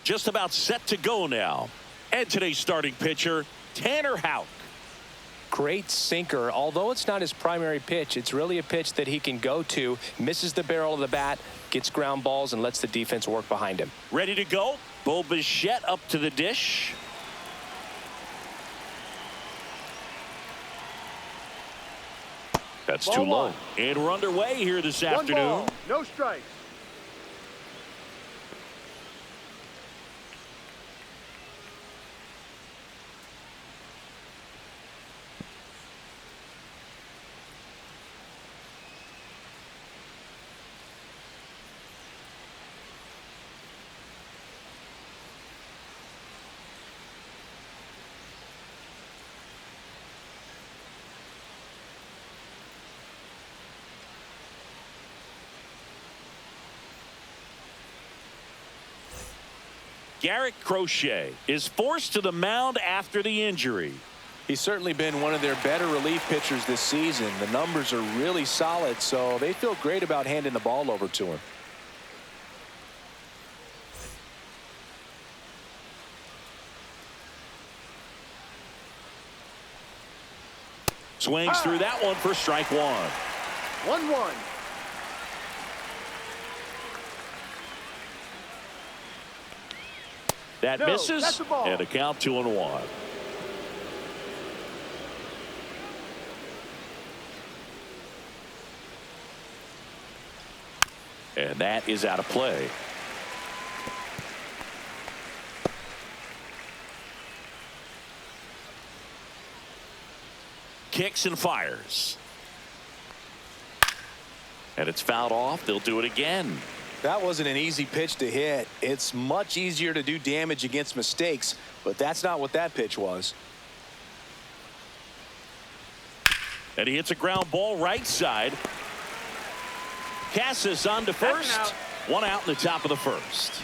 just about set to go now. And today's starting pitcher, Tanner Houck. Great sinker. Although it's not his primary pitch, it's really a pitch that he can go to. Misses the barrel of the bat, gets ground balls, and lets the defense work behind him. Ready to go. Bo Bichette up to the dish. That's too low. And we're underway here this afternoon. Ball, no strikes. Garrett Crochet is forced to the mound after the injury. He's certainly been one of their better relief pitchers this season. The numbers are really solid, so they feel great about handing the ball over to him. Swings through that one for strike one. 1-1. That misses, and a count 2-1. And that is out of play. Kicks and fires. And it's fouled off. They'll do it again. That wasn't an easy pitch to hit. It's much easier to do damage against mistakes, but that's not what that pitch was. And he hits a ground ball right side. Cassis on to first. One out in the top of the first.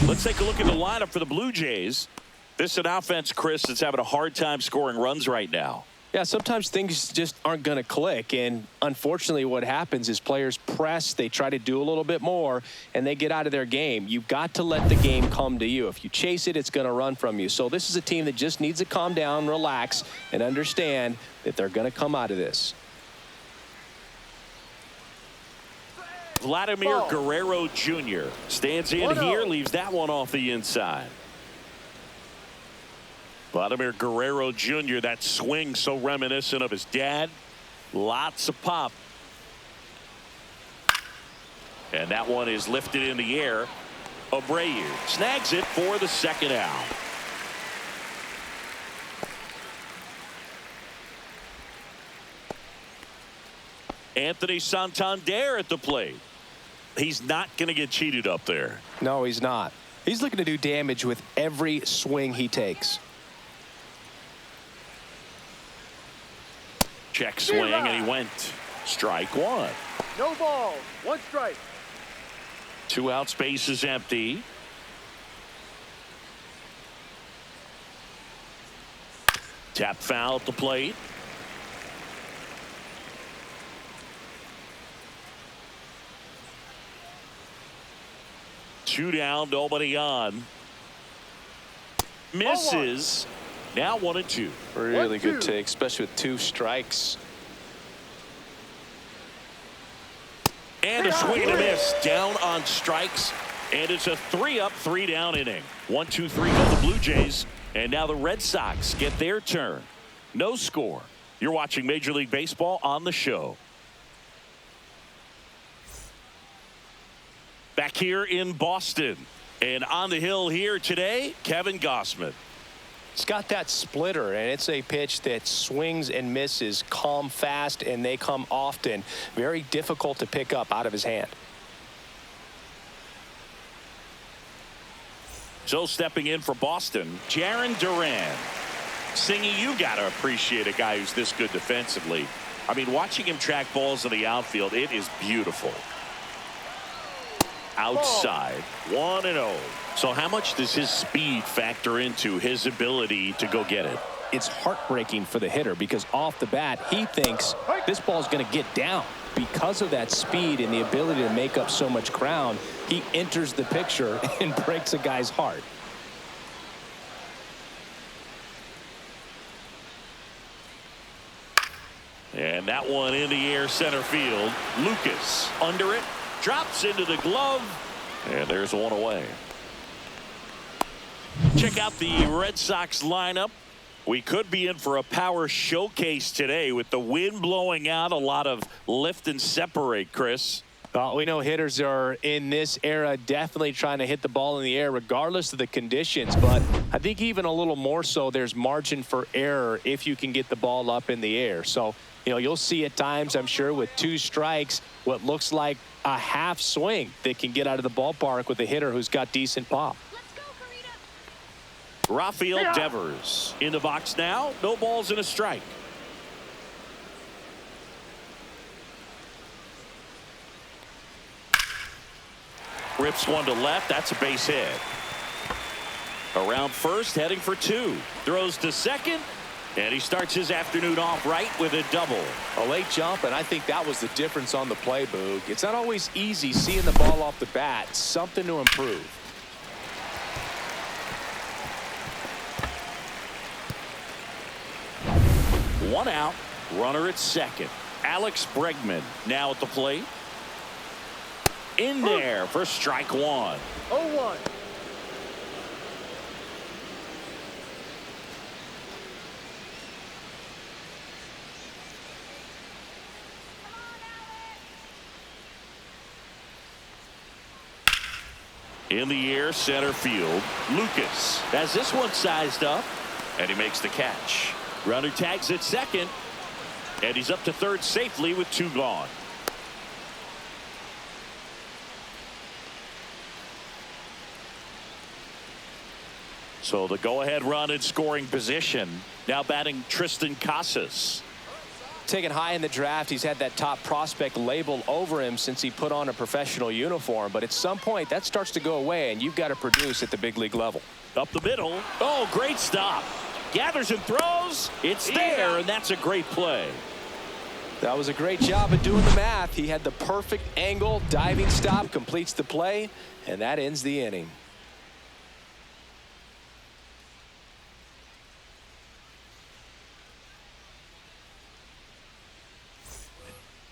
Let's take a look at the lineup for the Blue Jays. This is an offense, Chris, that's having a hard time scoring runs right now. Yeah, sometimes things just aren't going to click, and unfortunately what happens is players press, they try to do a little bit more, and they get out of their game. You've got to let the game come to you. If you chase it, it's going to run from you. So this is a team that just needs to calm down, relax, and understand that they're going to come out of this. Vladimir Guerrero Jr. stands in here, leaves that one off the inside. Vladimir Guerrero Jr., that swing so reminiscent of his dad. Lots of pop. And that one is lifted in the air. Abreu snags it for the second out. Anthony Santander at the plate. He's not going to get cheated up there. No, he's not. He's looking to do damage with every swing he takes. Check swing, and he went. Strike one. No ball. 1 strike. 2 outs, base is empty. Tap foul at the plate. Two down, nobody on. Misses. Now 1-2. Really good take, especially with 2 strikes. And a swing and a miss. Down on strikes. And it's a 3-up, 3-down inning. 1-2-3 go the Blue Jays. And now the Red Sox get their turn. No score. You're watching Major League Baseball on the show. Back here in Boston. And on the hill here today, Kevin Gausman. It's got that splitter, and it's a pitch that swings and misses, come fast, and they come often. Very difficult to pick up out of his hand. So stepping in for Boston, Jarren Duran. Singy, you got to appreciate a guy who's this good defensively. I mean, watching him track balls in the outfield, it is beautiful. Outside, 1-0. So how much does his speed factor into his ability to go get it? It's heartbreaking for the hitter because off the bat, he thinks this ball's going to get down. because of that speed and the ability to make up so much ground, he enters the picture and breaks a guy's heart. And that one in the air center field. Lucas under it, drops into the glove, and there's one away. Check out the Red Sox lineup. We could be in for a power showcase today with the wind blowing out. A lot of lift and separate, Chris. Well, we know hitters are in this era definitely trying to hit the ball in the air regardless of the conditions, but I think even a little more so there's margin for error if you can get the ball up in the air. So, you'll see at times, I'm sure, with 2 strikes, what looks like a half swing that can get out of the ballpark with a hitter who's got decent pop. Rafael Devers in the box now. No balls and a strike. Rips one to left. That's a base hit. Around first, heading for 2. Throws to second. And he starts his afternoon off right with a double. A late jump, and I think that was the difference on the play, Boog. It's not always easy seeing the ball off the bat. Something to improve. One out, runner at second. Alex Bregman now at the plate. In there for strike 1. 0-1. In the air, center field. Lucas has this one sized up, and he makes the catch. Runner tags at second, and he's up to third safely with 2 gone. So the go-ahead run in scoring position. Now batting Tristan Casas. Taken high in the draft, he's had that top prospect label over him since he put on a professional uniform, but at some point that starts to go away and you've got to produce at the big league level. Up the middle. Oh, great stop. Gathers and throws. It's there, and that's a great play. That was a great job of doing the math. He had the perfect angle, diving stop, completes the play, and that ends the inning.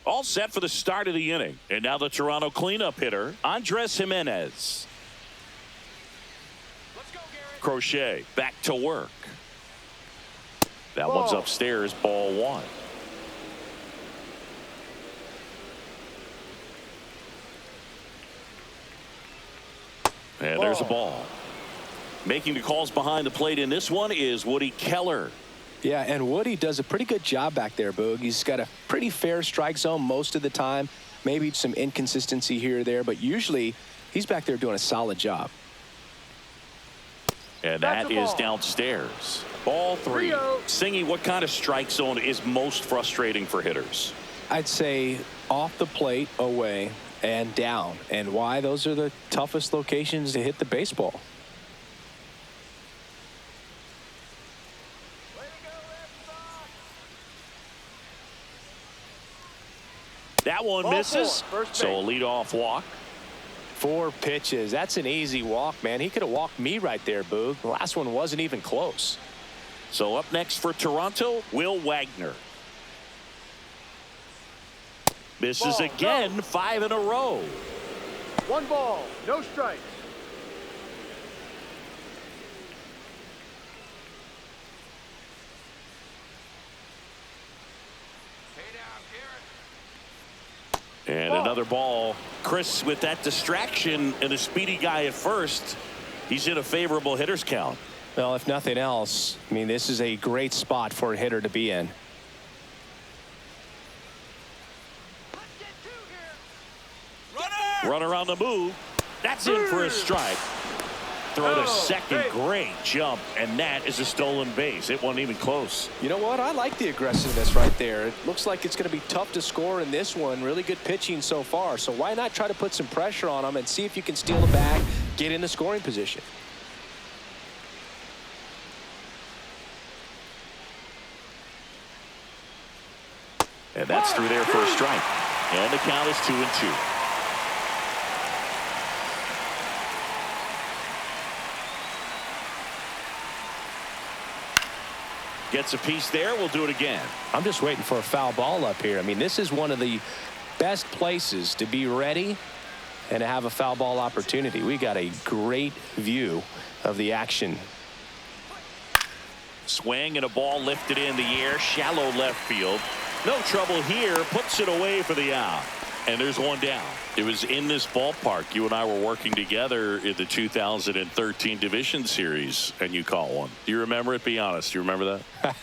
All set for the start of the inning. And now the Toronto cleanup hitter, Andres Jimenez. Crochet back to work. That one's upstairs, ball 1. And there's a ball. Making the calls behind the plate in this one is Woody Keller. Yeah, and Woody does a pretty good job back there, Boog. He's got a pretty fair strike zone most of the time. Maybe some inconsistency here or there, but usually he's back there doing a solid job. And that is downstairs. Ball 3. Singy, what kind of strike zone is most frustrating for hitters? I'd say off the plate, away, and down. And why? Those are the toughest locations to hit the baseball. That one misses. So a leadoff walk. 4 pitches. That's an easy walk, man. He could have walked me right there, Boog. The last one wasn't even close. So up next for Toronto, Will Wagner. Misses again, 5 in a row. 1 ball, no strikes. And another ball. Chris, with that distraction and a speedy guy at first, he's in a favorable hitter's count. Well, if nothing else, I mean, this is a great spot for a hitter to be in. Runner on the move. That's in for a strike. Throw to second. Great jump. And that is a stolen base. It wasn't even close. You know what? I like the aggressiveness right there. It looks like it's going to be tough to score in this one. Really good pitching so far. So why not try to put some pressure on him and see if you can steal the bag, get in the scoring position. And that's through there for a strike. And the count is 2-2. Gets a piece there. We'll do it again. I'm just waiting for a foul ball up here. I mean, this is one of the best places to be ready and to have a foul ball opportunity. We got a great view of the action. Swing and a ball lifted in the air. Shallow left field. No trouble here. Puts it away for the out. And there's one down. It was in this ballpark. You and I were working together in the 2013 Division Series, and you caught one. Do you remember it? Be honest. Do you remember that?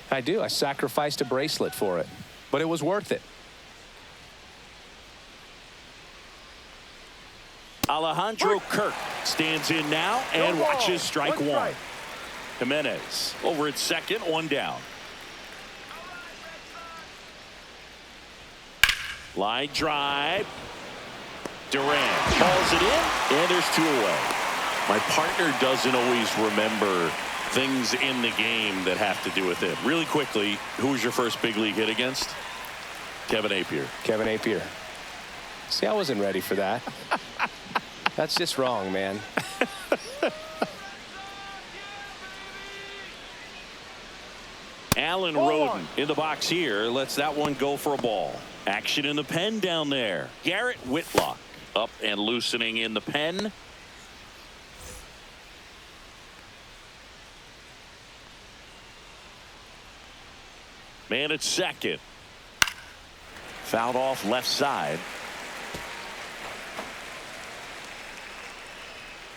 I do. I sacrificed a bracelet for it, but it was worth it. Alejandro Kirk stands in now and watches strike one. Jimenez over at second, one down. Line drive. Durant calls it in, and there's two away. My partner doesn't always remember things in the game that have to do with it. Really quickly, who was your first big league hit against? Kevin Appier. Kevin Appier. See, I wasn't ready for that. That's just wrong, man. Alan Roden in the box here. Lets that one go for a ball. Action in the pen down there. Garrett Whitlock up and loosening in the pen. Man at second. Fouled off left side.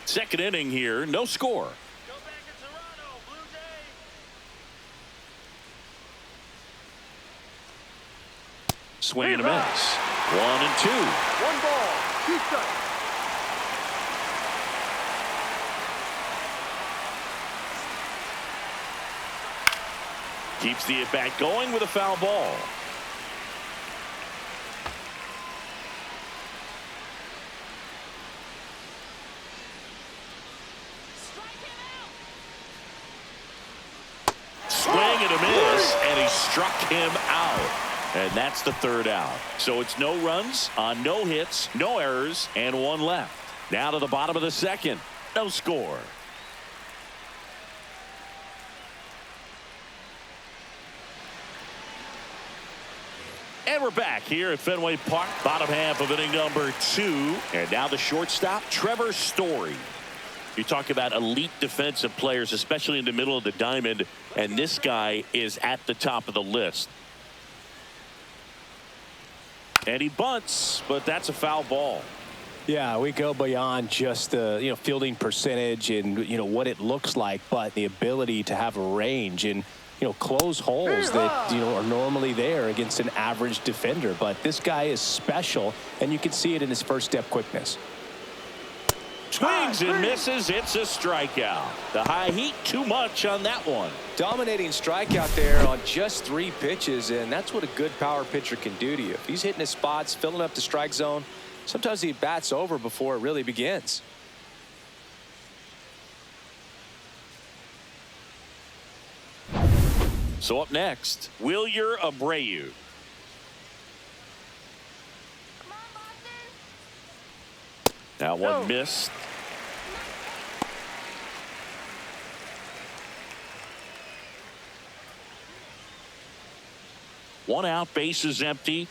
Second inning here. No score. Go back to Toronto, Blue Jays. Swing and a miss. 1-2. 1 ball, 2 strikes. Keeps the at bat going with a foul ball. Swing and a miss, and he struck him out. And that's the third out. So it's no runs on no hits, no errors, and one left. Now to the bottom of the second. No score. And we're back here at Fenway Park. Bottom half of inning number 2. And now the shortstop, Trevor Story. You talk about elite defensive players, especially in the middle of the diamond, and this guy is at the top of the list. And he bunts, but that's a foul ball. Yeah, we go beyond just the fielding percentage and what it looks like, but the ability to have a range and close holes that are normally there against an average defender. But this guy is special, and you can see it in his first step quickness. Swings and misses. It's a strikeout. The high heat, too much on that one. Dominating strikeout there on just 3 pitches, and that's what a good power pitcher can do to you. If he's hitting his spots, filling up the strike zone, sometimes he bats over before it really begins. So up next, Wilyer Abreu. That one missed. One out, bases empty.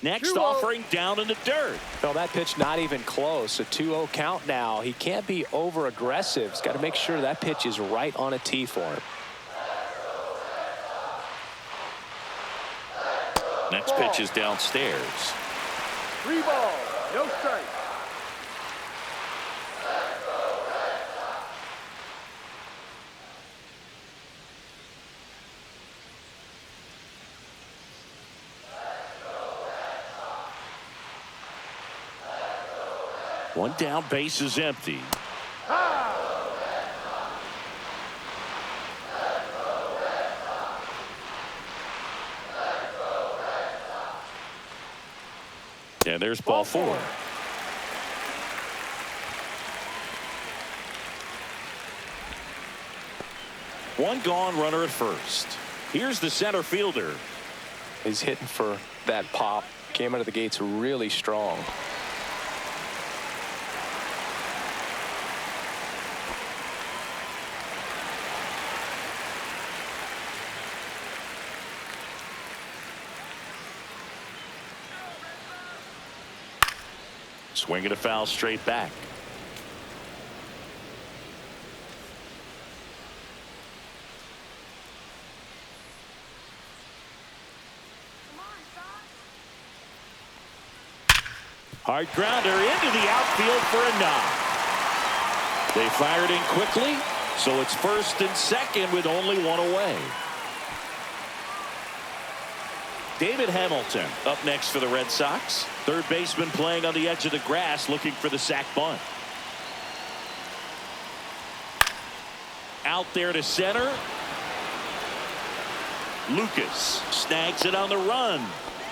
Next offering down in the dirt. No, that pitch not even close. A 2-0 count now. He can't be over aggressive. He's got to make sure that pitch is right on a tee for him. Next pitch is downstairs. 3 balls, no strikes. One down, base is empty. And there's ball 4. One gone, runner at first. Here's the center fielder. He's hitting for that pop. Came out of the gates really strong. Swing and a foul straight back. Hard grounder into the outfield for a knock. They fired in quickly, so it's first and second with only one away. David Hamilton up next for the Red Sox. Third baseman playing on the edge of the grass looking for the sac bunt. Out there to center. Lucas snags it on the run.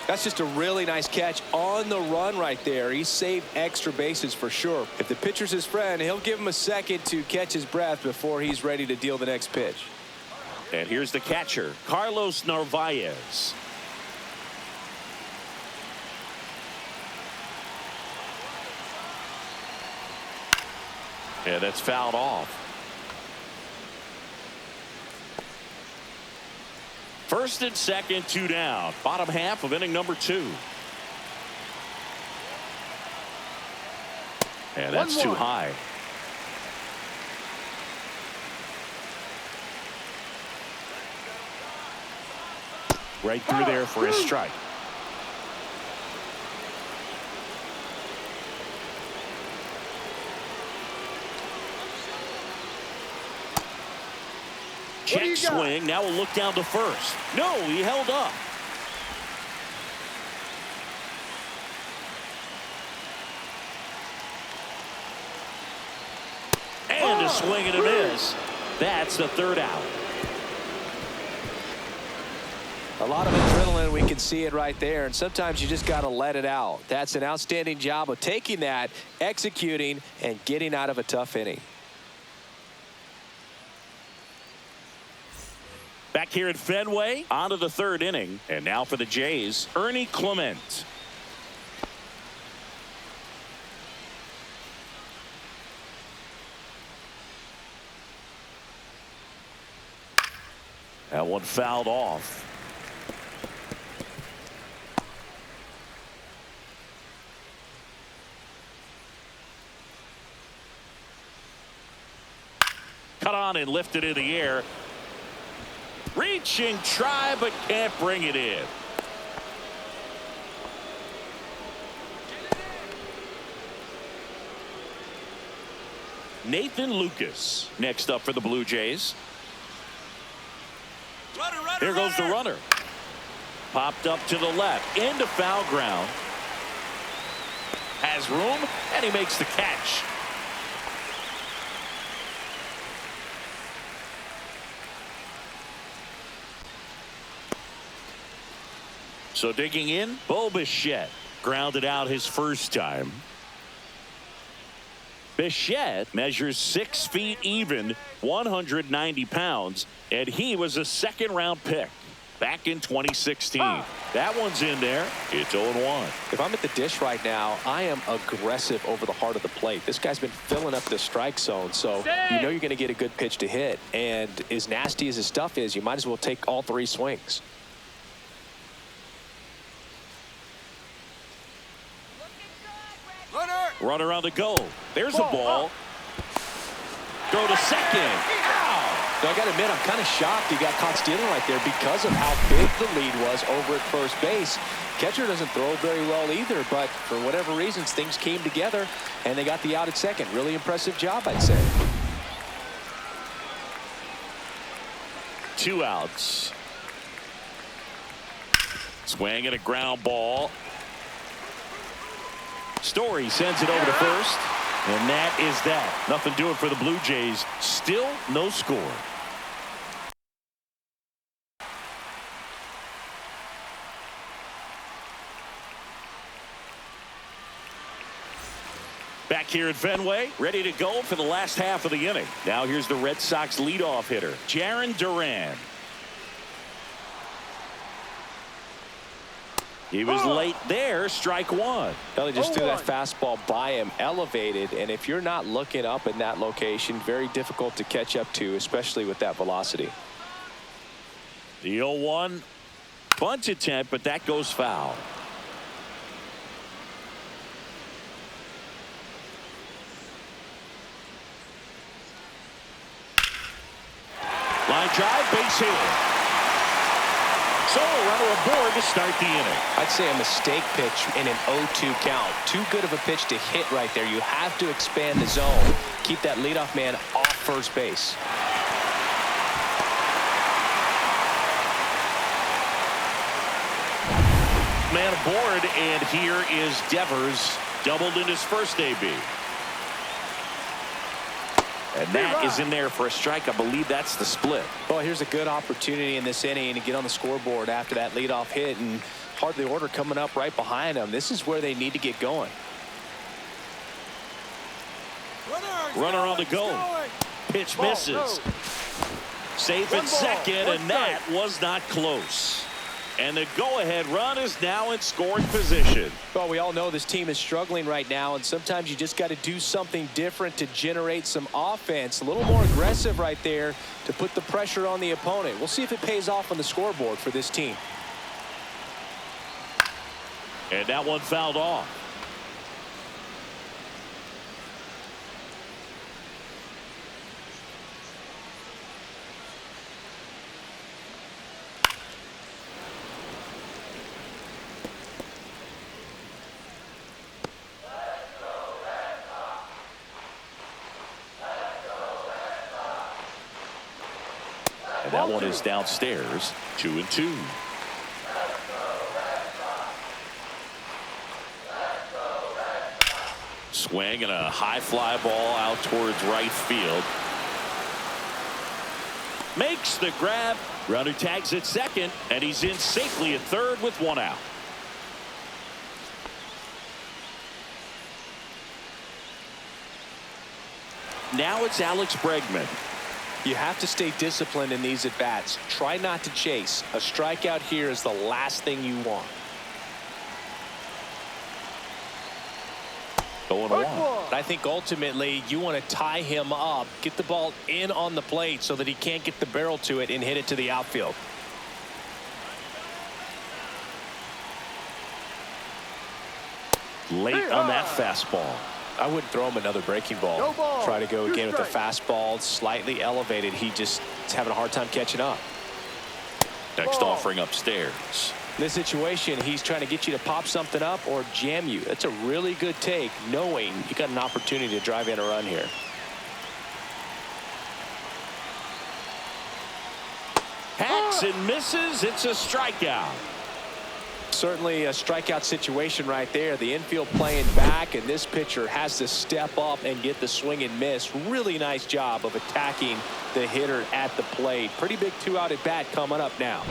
That's just a really nice catch on the run right there. He saved extra bases for sure. If the pitcher's his friend, he'll give him a second to catch his breath before he's ready to deal the next pitch. And here's the catcher, Carlos Narvaez. And that's fouled off. First and second, 2 down. Bottom half of inning number 2. And that's too high. Right through there for a strike. Check swing. Now we'll look down to first. No, he held up. And a swing and a miss. That's the third out. A lot of adrenaline. We can see it right there. And sometimes you just got to let it out. That's an outstanding job of taking that, executing, and getting out of a tough inning. Back here at Fenway, on to the third inning. And now for the Jays, Ernie Clement. That one fouled off. Cut on and lifted in the air. Reaching, try, but can't bring it in. Nathan Lucas next up for the Blue Jays. Here goes the runner. Popped up to the left into foul ground. Has room, and he makes the catch. So digging in, Bo Bichette grounded out his first time. Bichette measures 6 feet even, 190 pounds, and he was a second-round pick back in 2016. That one's in there. It's 0-1. If I'm at the dish right now, I am aggressive over the heart of the plate. This guy's been filling up the strike zone, so you know you're going to get a good pitch to hit. And as nasty as his stuff is, you might as well take all 3 swings. Runner on the go. There's a ball. Throw to second. Ow! So I got to admit, I'm kind of shocked he got caught stealing right there because of how big the lead was over at first base. Catcher doesn't throw very well either, but for whatever reasons, things came together, and they got the out at second. Really impressive job, I'd say. 2 outs. Swing and a ground ball. Story sends it over to first, and that is that. Nothing doing for the Blue Jays. Still no score. Back here at Fenway, ready to go for the last half of the inning. Now here's the Red Sox leadoff hitter, Jarren Duran. He was late there, strike one. Well, he just threw that fastball by him, elevated, and if you're not looking up in that location, very difficult to catch up to, especially with that velocity. The 0-1 bunt attempt, but that goes foul. Line drive, base hit. So a runner aboard to start the inning. I'd say a mistake pitch in an 0-2 count. Too good of a pitch to hit right there. You have to expand the zone. Keep that leadoff man off first base. Man aboard, and here is Devers, doubled in his first AB. And that is in there for a strike. I believe that's the split. Well, here's a good opportunity in this inning to get on the scoreboard after that leadoff hit, and hardly order coming up right behind them. This is where they need to get going. Runner on the go. Pitch misses. Safe at second, and that was not close. And the go-ahead run is now in scoring position. Well, we all know this team is struggling right now, and sometimes you just got to do something different to generate some offense. A little more aggressive right there to put the pressure on the opponent. We'll see if it pays off on the scoreboard for this team. And that one fouled off. And that one is downstairs, 2-2. Swing and a high fly ball out towards right field. Makes the grab. Runner tags at second, and he's in safely at third with one out. Now it's Alex Bregman. You have to stay disciplined in these at-bats. Try not to chase. A strikeout here is the last thing you want. 0-1. I think ultimately you want to tie him up, get the ball in on the plate so that he can't get the barrel to it and hit it to the outfield. Late on that fastball. I wouldn't throw him another breaking ball. No ball. Try to go again with the Strike. fastball, slightly elevated. He just is having a hard time catching up. Next Ball. offering upstairs. In this situation, he's trying to get you to pop something up or jam you. That's a really good take, knowing you got an opportunity to drive in a run here. Hacks and misses. It's a strikeout. Certainly a strikeout situation right there. The infield playing back, and this pitcher has to step up and get the swing and miss. Really nice job of attacking the hitter at the plate. Pretty big two-out at bat coming up now.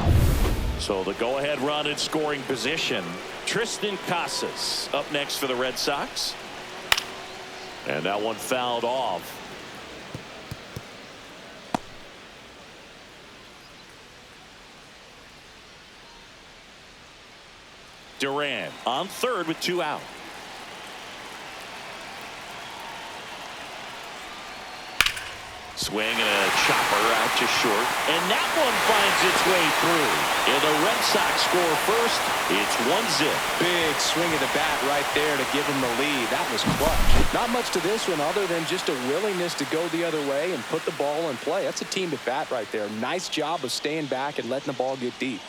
So the go-ahead run in scoring position. Tristan Casas up next for the Red Sox. And that one fouled off. Duran on third with two out. Swing and a chopper out to short. And that one finds its way through. And the Red Sox score first. It's 1-0. Big swing of the bat right there to give him the lead. That was clutch. Not much to this one other than just a willingness to go the other way and put the ball in play. That's a team at bat right there. Nice job of staying back and letting the ball get deep.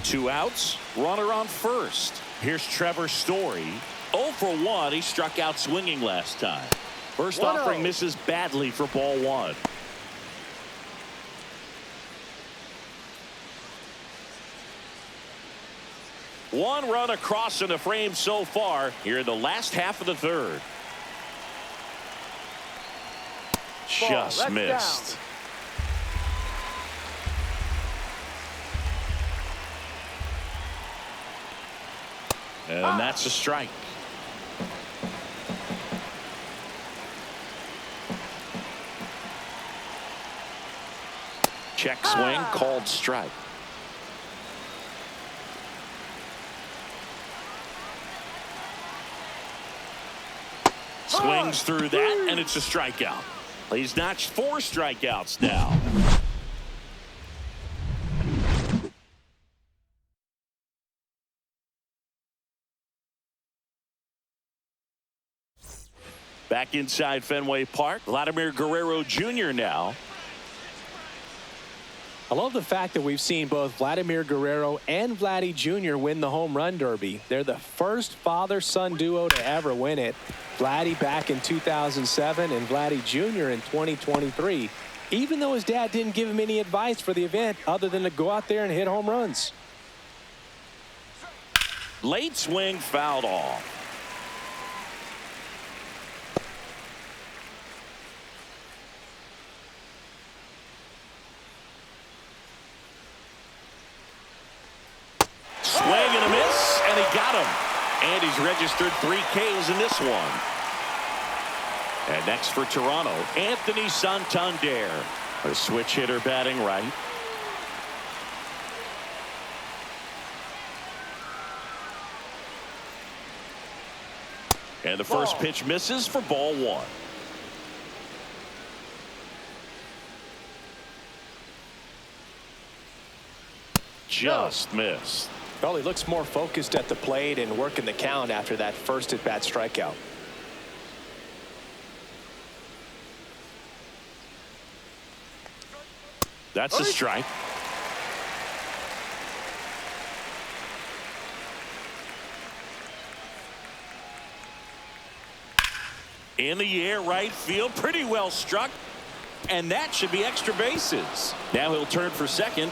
Two outs, runner on first. Here's Trevor Story. 0 for 1. He struck out swinging last time. First 1-0. offering misses badly for ball one. One run across in the frame so far here in the last half of the third. Just that's missed. down. And that's a strike. Check swing, called strike. Swings through that, and it's a strikeout. He's notched 4 strikeouts now. Back inside Fenway Park, Vladimir Guerrero Jr. now. I love the fact that we've seen both Vladimir Guerrero and Vladdy Jr. win the home run derby. They're the first father-son duo to ever win it. Vladdy back in 2007 and Vladdy Jr. in 2023. Even though his dad didn't give him any advice for the event other than to go out there and hit home runs. Late swing fouled off. Swing and a miss, and he got him. And he's registered 3 Ks in this one. And next for Toronto, Anthony Santander. A switch hitter batting right. And the first pitch misses for ball 1. Just missed. Well, he looks more focused at the plate and working the count after that first at-bat strikeout. That's a strike. In the air, right field, pretty well struck. And that should be extra bases. Now he'll turn for second.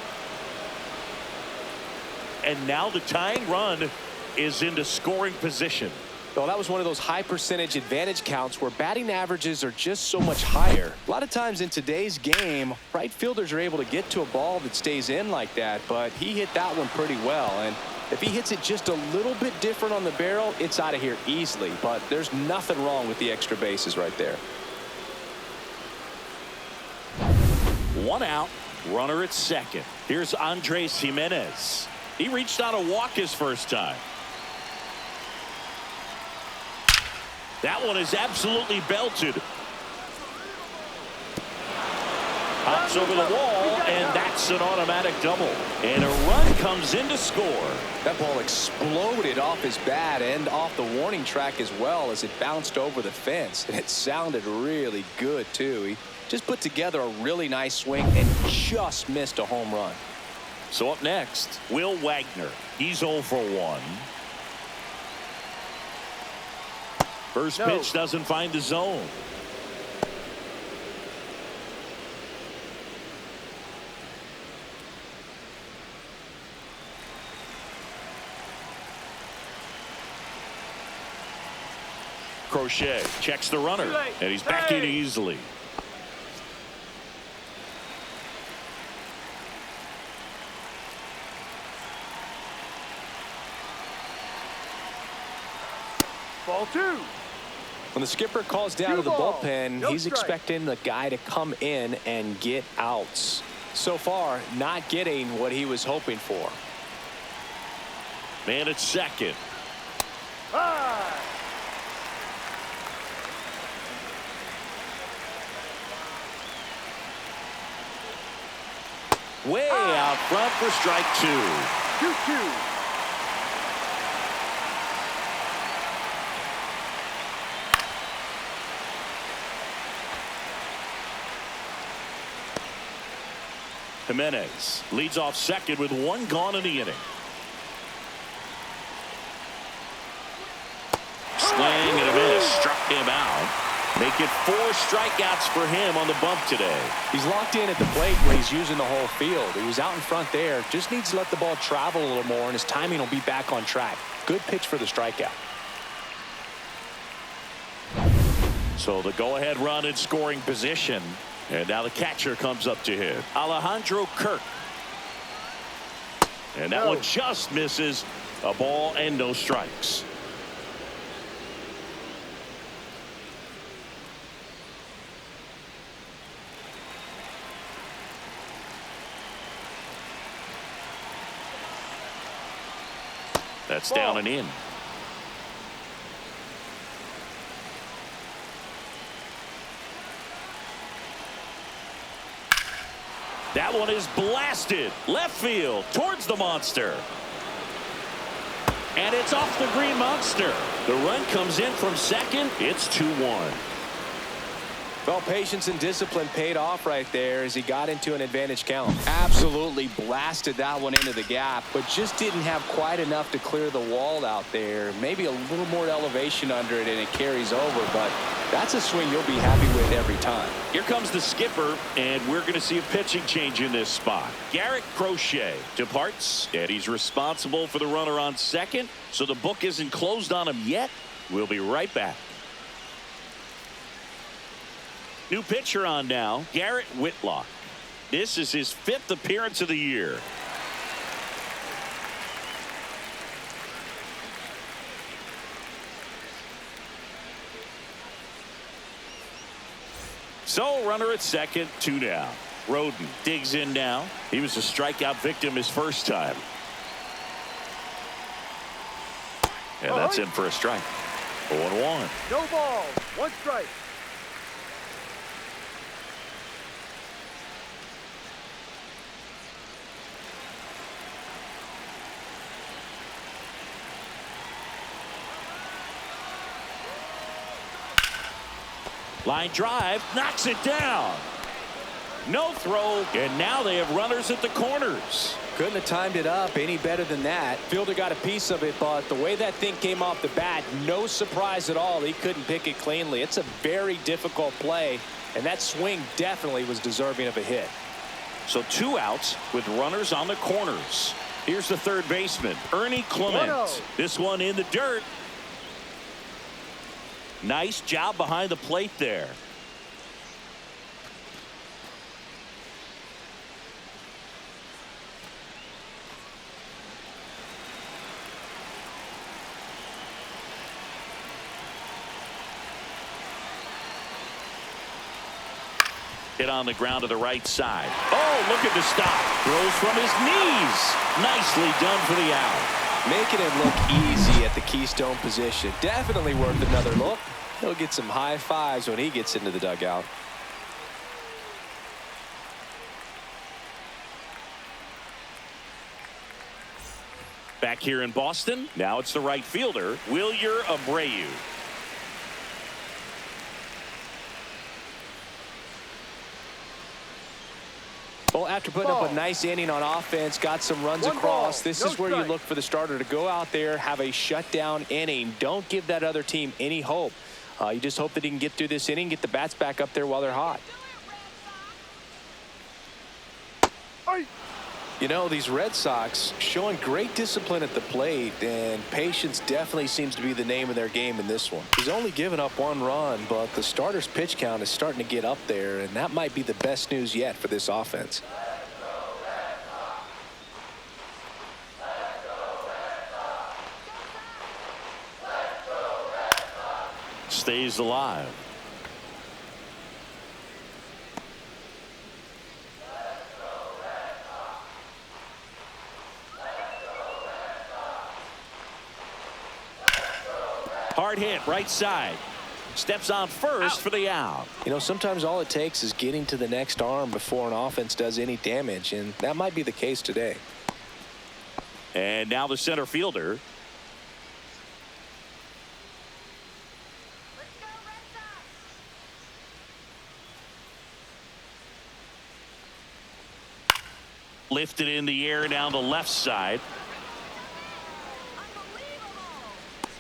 And now the tying run is into scoring position. Well, that was one of those high percentage advantage counts where batting averages are just so much higher. A lot of times in today's game, right fielders are able to get to a ball that stays in like that, but he hit that one pretty well. And if he hits it just a little bit different on the barrel, it's out of here easily. But there's nothing wrong with the extra bases right there. 1 out, runner at second. Here's Andres Gimenez. He reached out a walk his first time. That one is absolutely belted. Hops over the wall, and that's an automatic double. And a run comes in to score. That ball exploded off his bat and off the warning track as well as it bounced over the fence. And it sounded really good, too. He just put together a really nice swing and just missed a home run. So up next, Will Wagner. He's 0 for 1. First pitch doesn't find the zone. Crochet checks the runner, and he's back in easily. Ball 2. When the skipper calls down to the bullpen, he's expecting the guy to come in and get outs. So far, not getting what he was hoping for. Man at second. Way out front for strike 2. 2-2. Jimenez leads off second with 1 gone in the inning. Swing and a miss, struck him out. Make it 4 strikeouts for him on the bump today. He's locked in at the plate when he's using the whole field. He was out in front there. Just needs to let the ball travel a little more, and his timing will be back on track. Good pitch for the strikeout. So the go-ahead run in scoring position. And now the catcher comes up to hit. Alejandro Kirk. And that one just misses. A ball and no strikes. That's down and in. That one is blasted left field towards the monster. And it's off the green monster. The run comes in from second. It's 2-1. Well, patience and discipline paid off right there as he got into an advantage count. Absolutely blasted that one into the gap, but just didn't have quite enough to clear the wall out there. Maybe a little more elevation under it and it carries over, but that's a swing you'll be happy with every time. Here comes the skipper, and we're going to see a pitching change in this spot. Garrett Crochet departs, and he's responsible for the runner on second, so the book isn't closed on him yet. We'll be right back. New pitcher on now, Garrett Whitlock. This is his 5th appearance of the year. So runner at second, 2 down. Roden digs in now. He was a strikeout victim his first time. And that's in for a strike. 0-1. No ball. 1 strike. Line drive, knocks it down. No throw, and now they have runners at the corners. Couldn't have timed it up any better than that. Fielder got a piece of it, but the way that thing came off the bat, no surprise at all. He couldn't pick it cleanly. It's a very difficult play, and that swing definitely was deserving of a hit. So 2 outs with runners on the corners. Here's the third baseman, Ernie Clement. 1-0. This one in the dirt. Nice job behind the plate there. Hit on the ground to the right side. Oh, look at the stop. Throws from his knees. Nicely done for the out. Making it look easy at the keystone position. Definitely worth another look. He'll get some high fives when he gets into the dugout. Back here in Boston, now it's the right fielder, Wilyer Abreu. Well, after putting up a nice inning on offense, got some runs across, this is where you look for the starter to go out there, have a shutdown inning. Don't give that other team any hope. You just hope that he can get through this inning, get the bats back up there while they're hot. You know, these Red Sox showing great discipline at the plate, and patience definitely seems to be the name of their game in this one. He's only given up 1 run, but the starter's pitch count is starting to get up there, and that might be the best news yet for this offense. Stays alive. Hard hit right side. Steps on first for the out. You know, sometimes all it takes is getting to the next arm before an offense does any damage, and that might be the case today. And now the center fielder. Lifted in the air down the left side.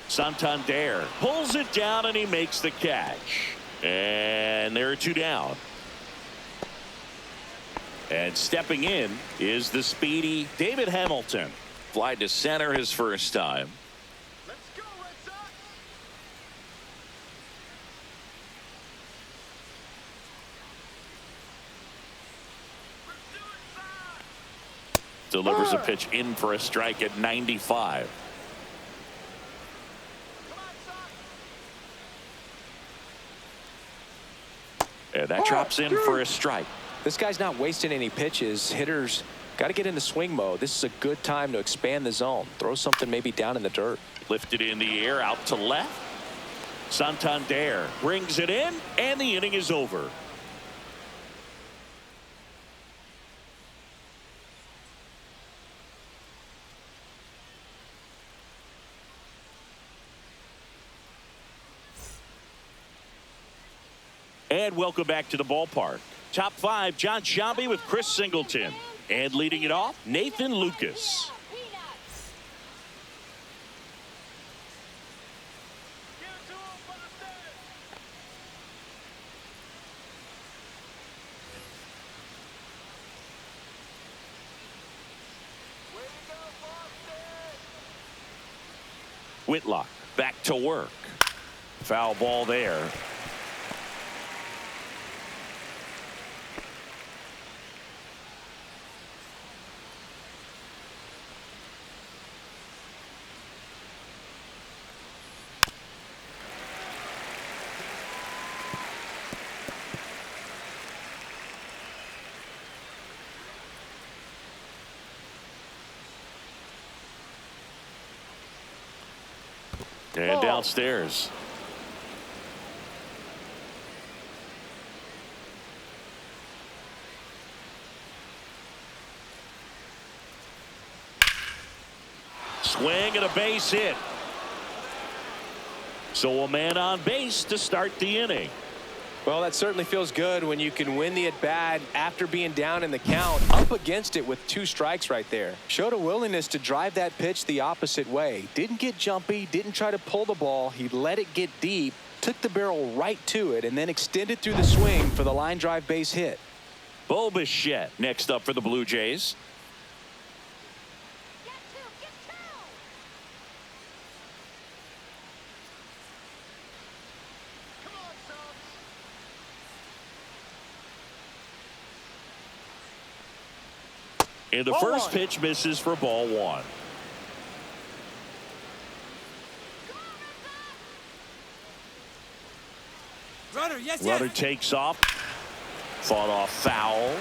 Santander pulls it down and he makes the catch. And there are 2 down. And stepping in is the speedy David Hamilton. Fly to center his first time. Let's go, Red Sox! Delivers a pitch in for a strike at 95. And that drops in for a strike. This guy's not wasting any pitches. Hitters got to get into swing mode. This is a good time to expand the zone. Throw something maybe down in the dirt. Lifted in the air out to left. Santander brings it in, and the inning is over. And welcome back to the ballpark. Top five, John Sciambi with Chris Singleton. And leading it off, Nathan Lucas. Whitlock back to work. Foul ball there. And downstairs. Swing and a base hit. So a man on base to start the inning. Well, that certainly feels good when you can win the at-bat after being down in the count, up against it with 2 strikes right there. Showed a willingness to drive that pitch the opposite way. Didn't get jumpy, didn't try to pull the ball. He let it get deep, took the barrel right to it, and then extended through the swing for the line drive base hit. Bo Bichette next up for the Blue Jays. And the first pitch misses for ball 1. Runner takes off. Fought off foul.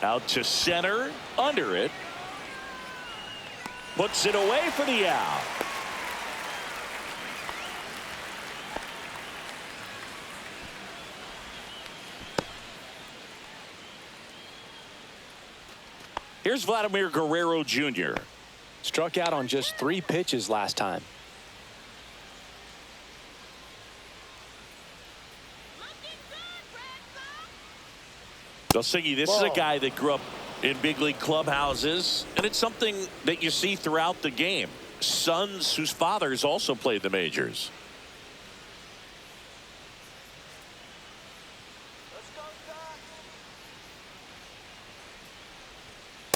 Out to center. Under it. Puts it away for the out. Here's Vladimir Guerrero Jr. Struck out on just 3 pitches last time. This is a guy that grew up in big league clubhouses, and it's something that you see throughout the game. Sons whose fathers also played the majors.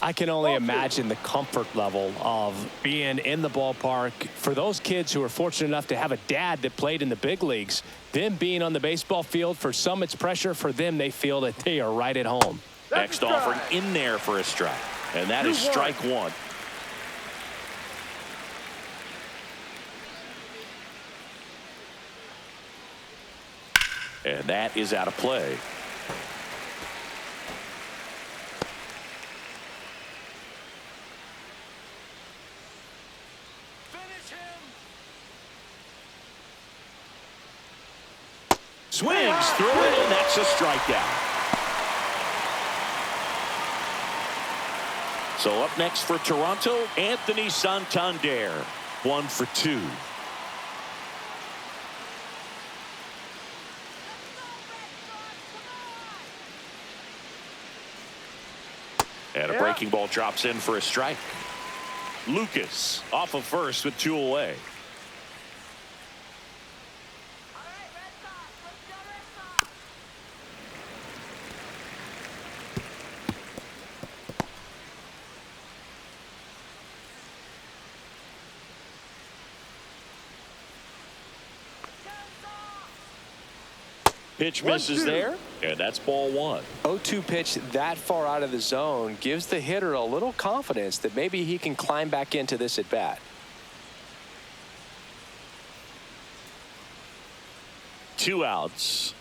I can only imagine the comfort level of being in the ballpark for those kids who are fortunate enough to have a dad that played in the big leagues. Them being on the baseball field, for some it's pressure. For them, they feel that they are right at home. Next offering in there for a strike. And that is strike 1. And that is out of play. Swings through it, and that's a strikeout. So up next for Toronto, Anthony Santander. 1 for 2. And a breaking ball drops in for a strike. Lucas off of first with 2 away. Pitch misses there, and that's ball one. 0-2 pitch that far out of the zone gives the hitter a little confidence that maybe he can climb back into this at bat. Two outs.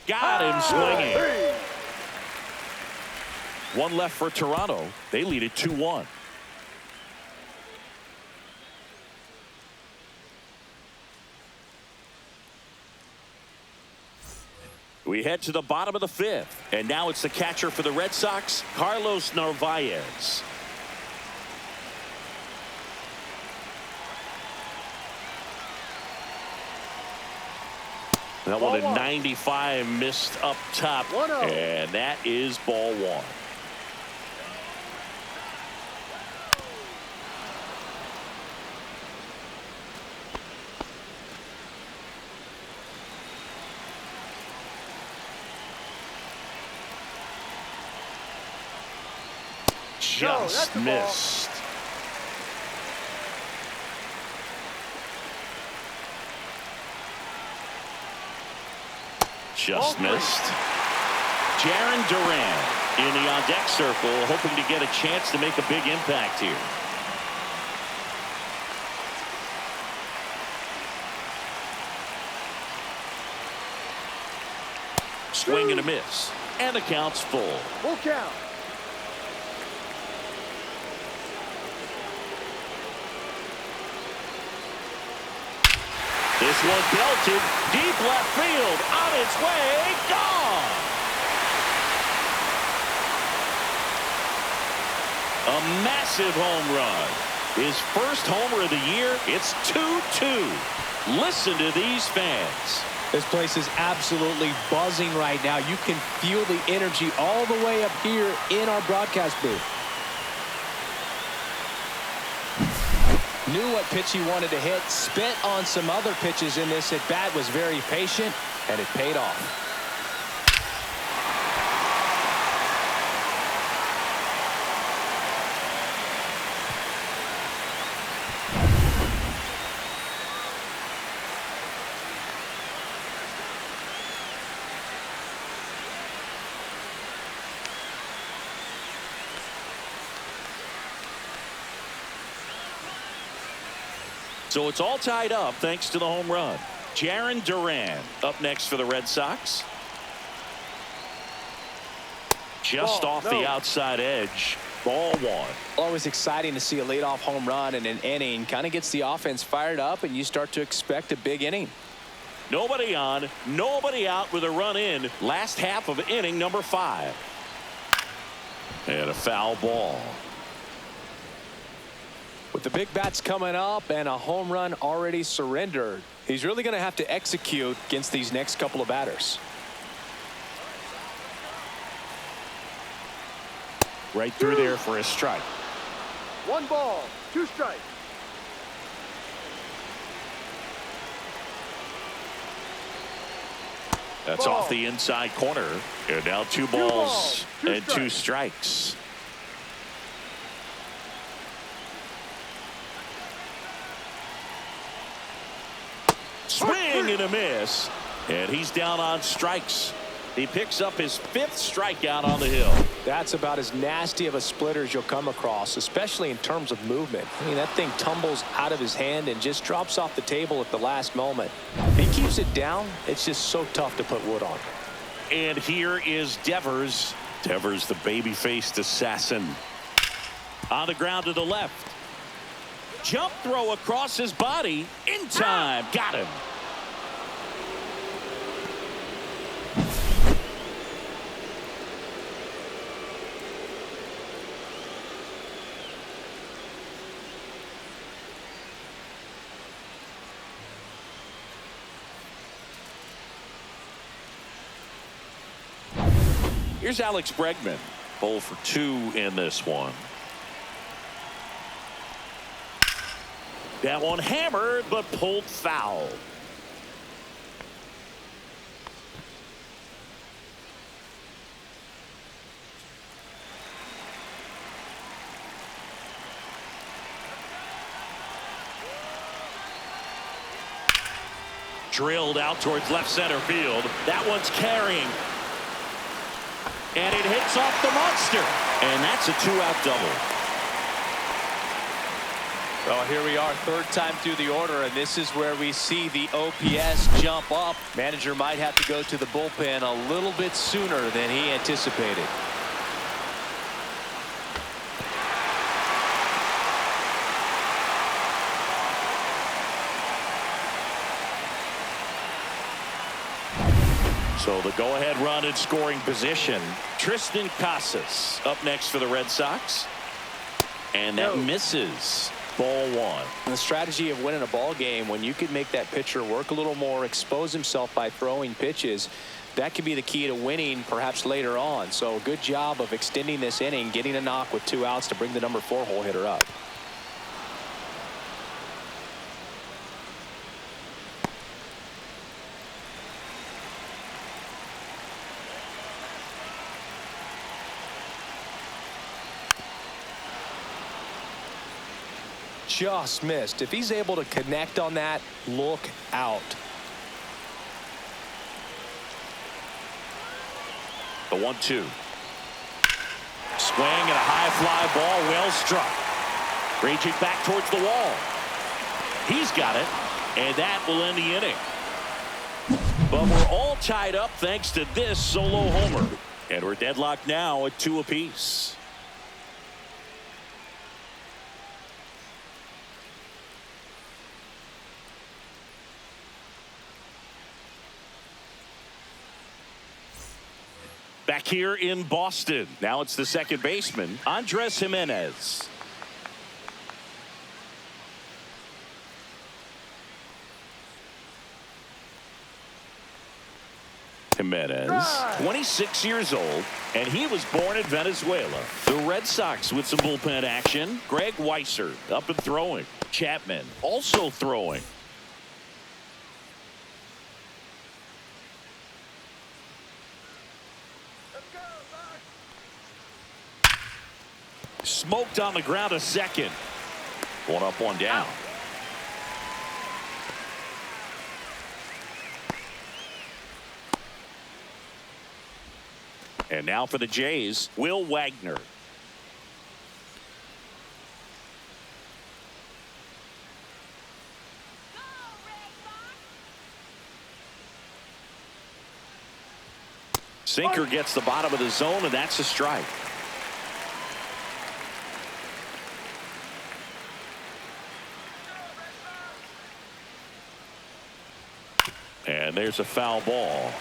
Got him swinging. One left for Toronto. They lead it 2-1. We head to the bottom of the fifth, and now it's the catcher for the Red Sox, Carlos Narvaez. That one at 95 missed up top, and that is ball one. Just missed. Just missed. Jaron Duran in the on-deck circle, hoping to get a chance to make a big impact here. Swing and a miss. And the count's full. Full count. This one belted deep left field, on its way, gone. A massive home run. His first homer of the year. It's 2-2. Listen to these fans. This place is absolutely buzzing right now. You can feel the energy all the way up here in our broadcast booth. Knew what pitch he wanted to hit, spit on some other pitches in this at bat, was very patient, and it paid off. So it's all tied up thanks to the home run. Jaron Duran up next for the Red Sox. Just off the outside edge. Ball one. Always exciting to see a leadoff home run in an inning. Kind of gets the offense fired up, and you start to expect a big inning. Nobody on, nobody out with a run in. Last half of inning number 5. And a foul ball. With the big bats coming up and a home run already surrendered, he's really going to have to execute against these next couple of batters. Right through there for a strike. 1 ball, 2 strikes. That's off the inside corner. And now 2 balls and 2 strikes. Swing and a miss. And he's down on strikes. He picks up his 5th strikeout on the hill. That's about as nasty of a splitter as you'll come across, especially in terms of movement. I mean, that thing tumbles out of his hand and just drops off the table at the last moment. If he keeps it down, it's just so tough to put wood on. And here is Devers. Devers, the baby-faced assassin. On the ground to the left. Jump throw across his body. In time. Got him. Here's Alex Bregman. 0 for 2 in this one. That one hammered but pulled foul. Drilled out towards left center field. That one's carrying. And it hits off the monster. And that's a 2-out double. Well, here we are, third time through the order, and this is where we see the OPS jump up. Manager might have to go to the bullpen a little bit sooner than he anticipated. So the go-ahead run in scoring position. Tristan Casas up next for the Red Sox. And that misses. Ball one. The strategy of winning a ball game, when you could make that pitcher work a little more, expose himself by throwing pitches, that could be the key to winning perhaps later on. So good job of extending this inning, getting a knock with 2 outs to bring the number 4 hole hitter up. Just missed. If he's able to connect on that, look out. The 1-2. Swing and a high fly ball, well struck. Raging back towards the wall. He's got it, and that will end the inning. But we're all tied up thanks to this solo homer. And we're deadlocked now at 2 apiece. Back here in Boston. Now it's the second baseman, Andres Jimenez. Jimenez, 26 years old, and he was born in Venezuela. The Red Sox with some bullpen action. Greg Weiser up and throwing. Chapman also throwing. Smoked on the ground a second. 1 up, 1 down. And now for the Jays, Will Wagner. Sinker gets the bottom of the zone, and that's a strike. And there's a foul ball.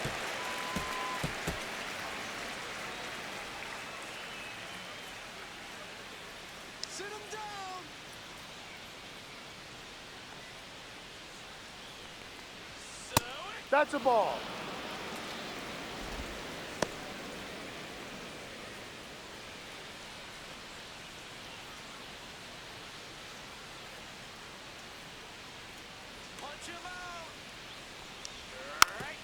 Sit him down. That's a ball. Punch him out.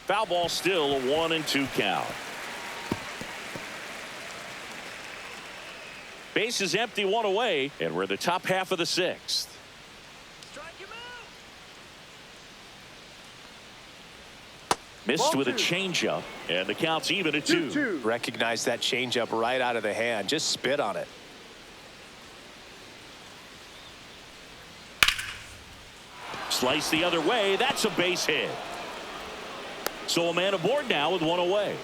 Foul ball, still a 1-2 count. Base is empty, 1 away, and we're the top half of the 6th. Strike him out. Missed Ball with a 2. changeup, and the count's even at 2. 2-2. Recognize that changeup right out of the hand. Just spit on it. Slice the other way. That's a base hit. So a man aboard now with 1 away.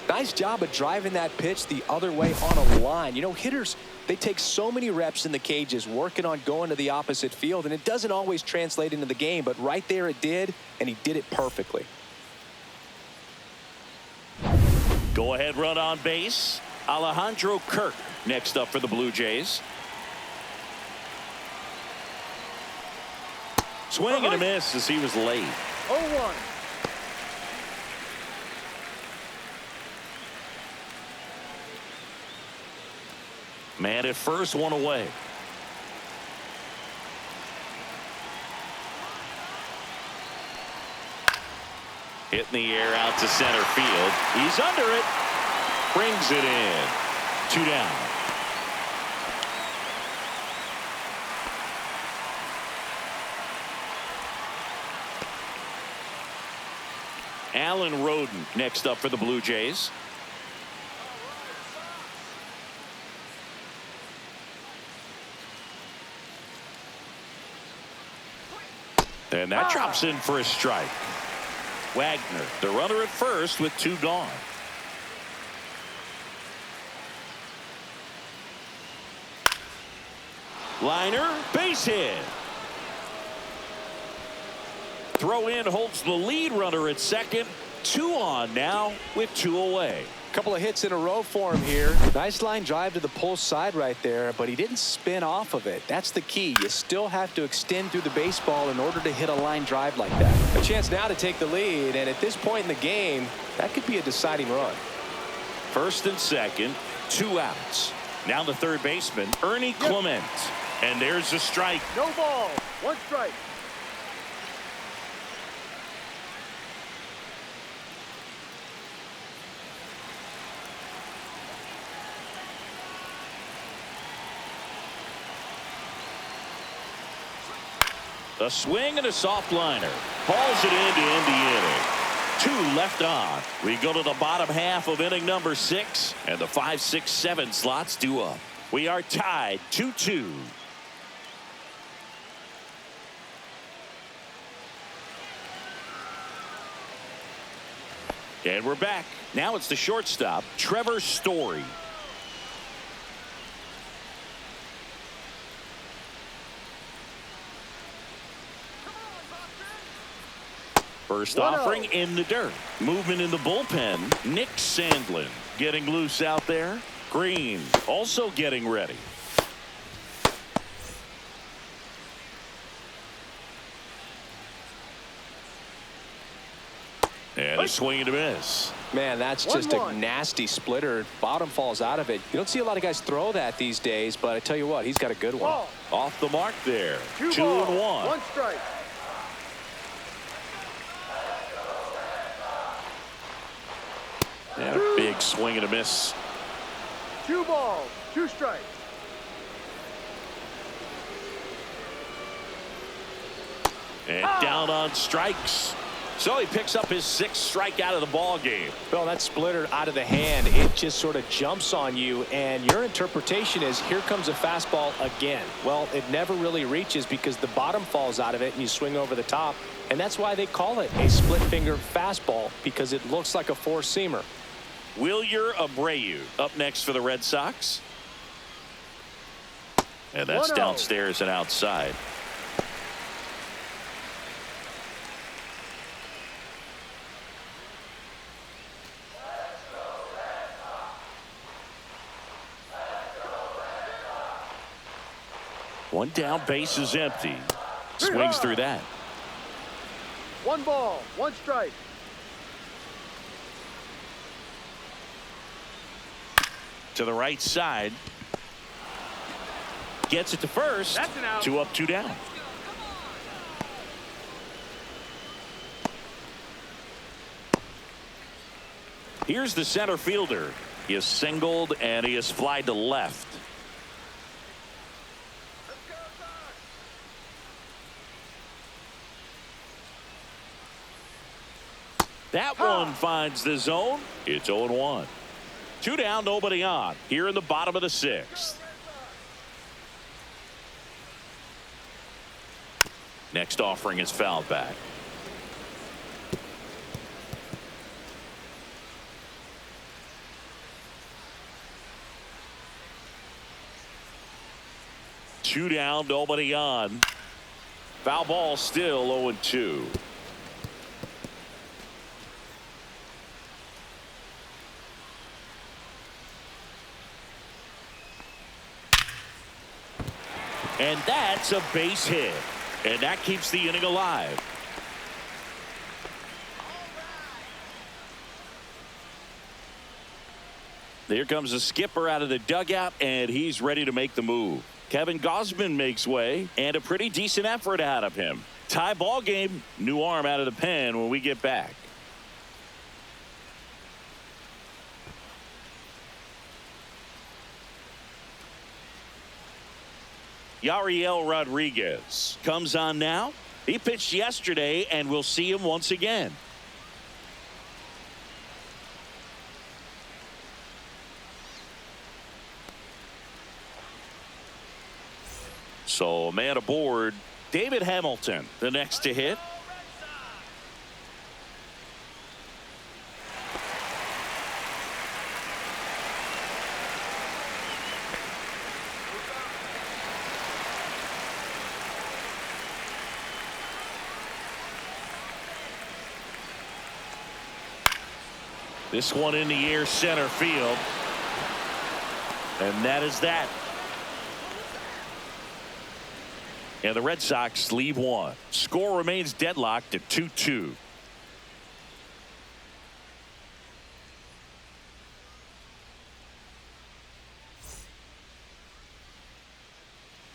Nice job of driving that pitch the other way on a line. You know, hitters, they take so many reps in the cages working on going to the opposite field, and it doesn't always translate into the game, but right there it did, and he did it perfectly. Go ahead run on base. Alejandro Kirk next up for the Blue Jays. Swing and a miss as he was late. 0-1. Man at first, 1 away. Hit in the air out to center field. He's under it. Brings it in. 2 down. Alan Roden next up for the Blue Jays. And that drops in for a strike. Wagner, the runner at first with 2 gone. Liner, base hit. Throw in holds the lead runner at second. 2 on now with 2 away. Couple of hits in a row for him here. Nice line drive to the pull side right there, but he didn't spin off of it. That's the key. You still have to extend through the baseball in order to hit a line drive like that. A chance now to take the lead, and at this point in the game, that could be a deciding run. First and second, 2 outs. Now the third baseman, Ernie Clement. And there's a strike. No ball. 1 strike. A swing and a soft liner. Hauls it in to end the inning. 2 left on. We go to the bottom half of inning number 6, and the 5, 6, 7 slots due up. We are tied 2-2. And we're back. Now it's the shortstop, Trevor Story. First offering in the dirt. Movement in the bullpen. Nick Sandlin getting loose out there. Green also getting ready. And a swing and a miss. Man, that's just a nasty splitter. Bottom falls out of it. You don't see a lot of guys throw that these days, but I tell you what, he's got a good one. Ball. Off the mark there. 2 2 balls, and 1. 1 strike. And a big swing and a miss. 2 balls, 2 strikes. And down on strikes. So he picks up his 6th strikeout of the ball game. Well, that splitter out of the hand, it just sort of jumps on you, and your interpretation is here comes a fastball again. Well, it never really reaches because the bottom falls out of it and you swing over the top, and that's why they call it a split finger fastball, because it looks like a 4-seamer. Wilyer Abreu up next for the Red Sox. And that's 1-0. downstairs and outside. One down, base is empty. Swings through that. 1 ball, 1 strike. To the right side. Gets it to first. That's an out. 2 up, 2 down. Here's the center fielder. He is singled and he is flied to left. That one finds the zone. It's 0-1. 2 down, nobody on. Here in the bottom of the 6th. Next offering is fouled back. Two down, nobody on. Foul ball still 0-2. And that's a base hit. And that keeps the inning alive. Here comes the skipper out of the dugout, and he's ready to make the move. Kevin Gausman makes way, and a pretty decent effort out of him. Tie ball game, new arm out of the pen when we get back. Yariel Rodriguez comes on now. He pitched yesterday, and we'll see him once again. So a man aboard. David Hamilton, the next to hit. This one in the air, center field. And that is that. And the Red Sox leave one. Score remains deadlocked at 2-2.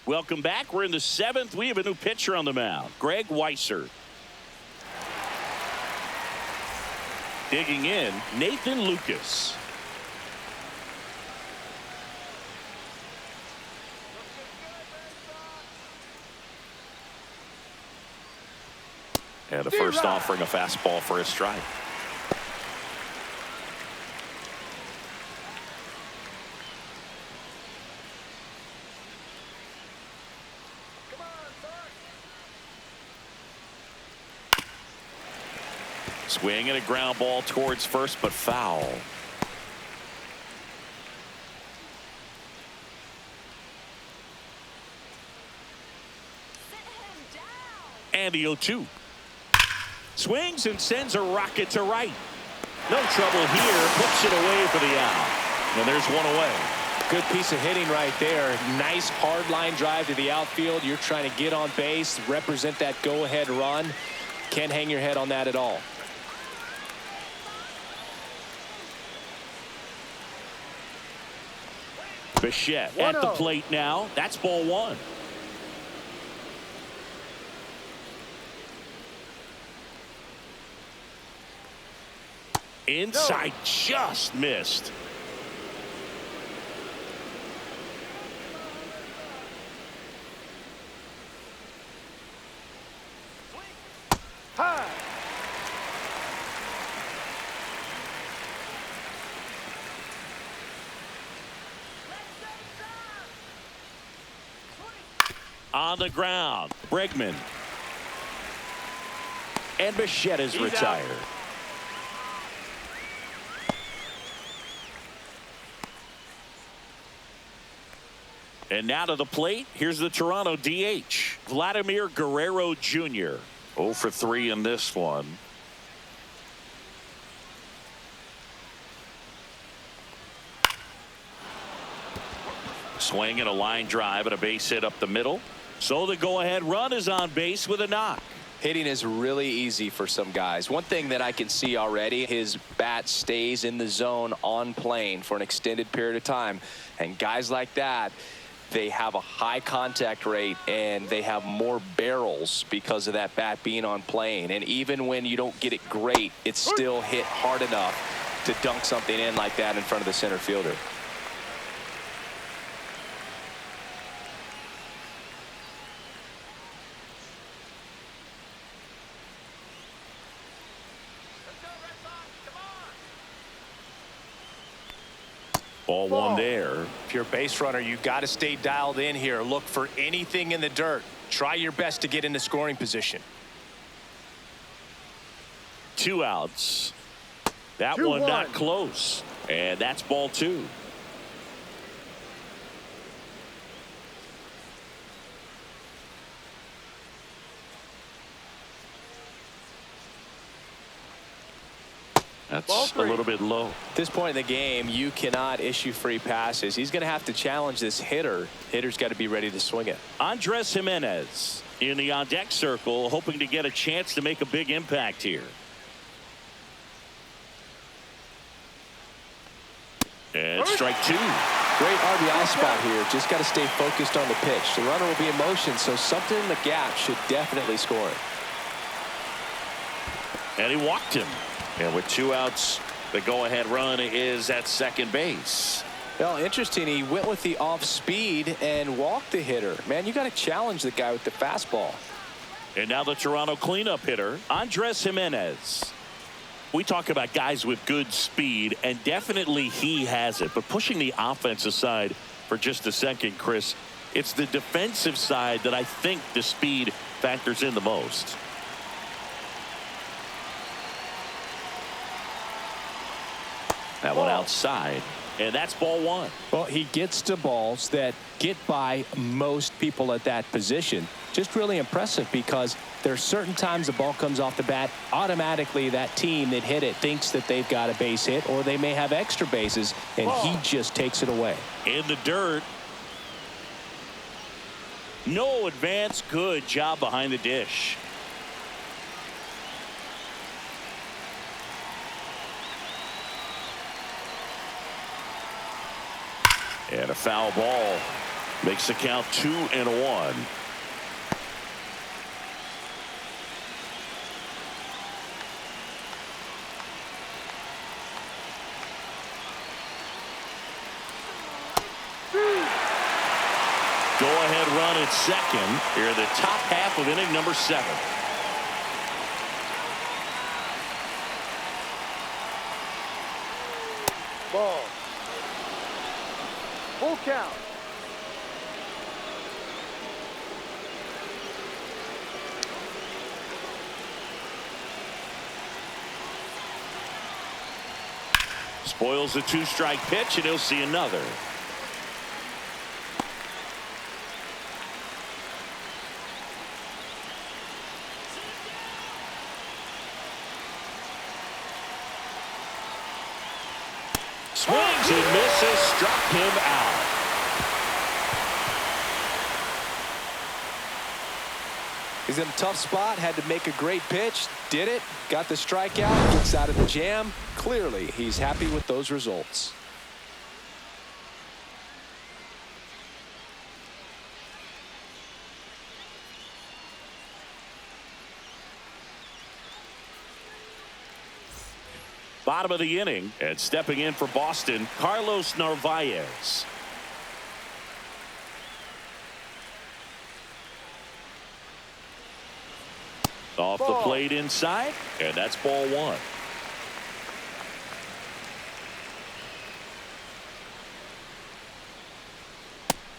Welcome back. We're in the 7th. We have a new pitcher on the mound, Greg Weissert. Digging in, Nathan Lucas. And the first offering a fastball for a strike. Swing and a ground ball towards first, but foul. And the 0-2. Swings and sends a rocket to right. No trouble here. Puts it away for the out. And there's one away. Good piece of hitting right there. Nice hard line drive to the outfield. You're trying to get on base, represent that go-ahead run. Can't hang your head on that at all. Bichette at the plate now. That's ball one. Inside, just missed. High. On the ground, Bregman. And Bichette is retired. Out. And now to the plate. Here's the Toronto DH, Vladimir Guerrero Jr. 0 for 3 in this one. Swing and a line drive and a base hit up the middle. So the go-ahead run is on base with a knock. Hitting is really easy for some guys. One thing that I can see already, his bat stays in the zone on plane for an extended period of time. And guys like that, they have a high contact rate and they have more barrels because of that bat being on plane. And even when you don't get it great, it's still hit hard enough to dunk something in like that in front of the center fielder. Ball one there. If you're a base runner, you got to stay dialed in here. Look for anything in the dirt. Try your best to get into scoring position. 2 outs. That one not close. And that's ball 2. That's a little bit low. At this point in the game, you cannot issue free passes. He's going to have to challenge this hitter. Hitter's got to be ready to swing it. Andres Jimenez in the on-deck circle, hoping to get a chance to make a big impact here. And strike 2. Great RBI spot here. Just got to stay focused on the pitch. The runner will be in motion, so something in the gap should definitely score it. And he walked him. And with 2 outs, the go-ahead run is at second base. Well, interesting. He went with the off speed and walked the hitter. Man, you got to challenge the guy with the fastball. And now the Toronto cleanup hitter, Andres Jimenez. We talk about guys with good speed, and definitely he has it. But pushing the offense aside for just a second, Chris, It's the defensive side that I think the speed factors in the most. That one outside, and that's ball one. Well, he gets to balls that get by most people at that position. Just really impressive because there's certain times the ball comes off the bat, automatically that team that hit it thinks that they've got a base hit, or they may have extra bases, and he just takes it away. In the dirt. No advance. Good job behind the dish. And a foul ball makes the count 2-1. Go-ahead run at second here in the top half of inning number 7. Ball. Full count. Spoils the 2-strike pitch, and he'll see another. Swings and misses, struck him out. He's in a tough spot, had to make a great pitch, did it, got the strikeout, gets out of the jam. Clearly, he's happy with those results. Bottom of the inning, and stepping in for Boston, Carlos Narvaez. Off the plate inside, and that's ball one.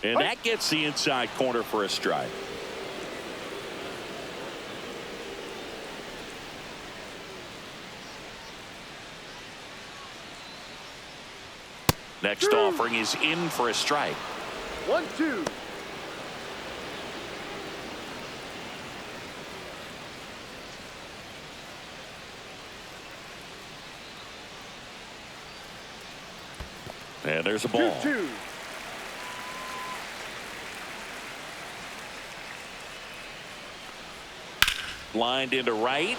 And that gets the inside corner for a strike. Next offering is in for a strike. 1-2. And there's a ball. 2-2. Lined into right.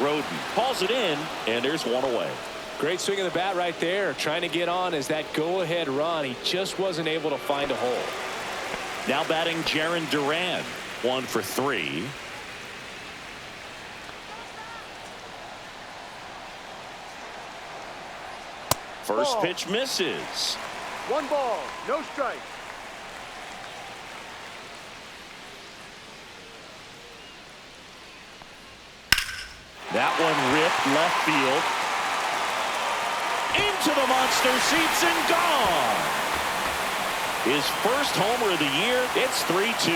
Roden calls it in, and there's one away. Great swing of the bat right there, trying to get on as that go-ahead run. He just wasn't able to find a hole. Now batting Jarren Duran, 1 for 3. First pitch misses. 1 ball, no strike. That one ripped left field. Into the monster seats and gone. His first homer of the year. It's 3-2.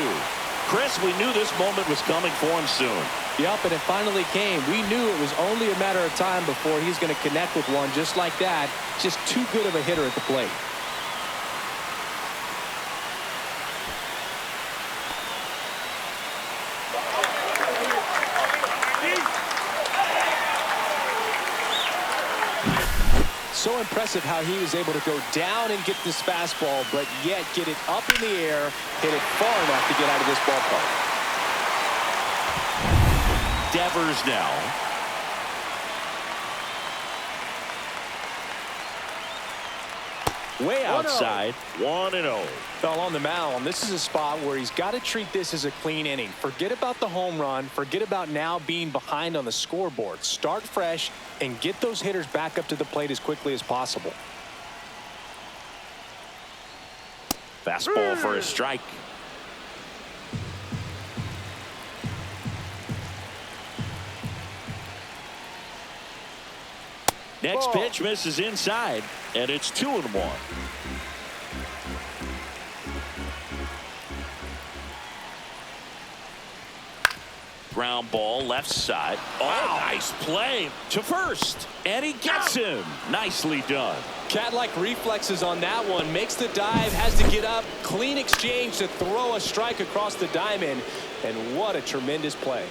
Chris, we knew this moment was coming for him soon. Yep, and it finally came. We knew it was only a matter of time before he's going to connect with one just like that. Just too good of a hitter at the plate. So impressive how he was able to go down and get this fastball, but yet get it up in the air, hit it far enough to get out of this ballpark. Devers now. Way outside. 1-0. Fell on the mound. This is a spot where he's got to treat this as a clean inning. Forget about the home run. Forget about now being behind on the scoreboard. Start fresh and get those hitters back up to the plate as quickly as possible. Fastball for a strike. Next pitch misses inside, and it's 2-1. Ground ball left side. Oh, nice play to first. And he gets him. Nicely done. Cat-like reflexes on that one. Makes the dive, has to get up. Clean exchange to throw a strike across the diamond. And what a tremendous play.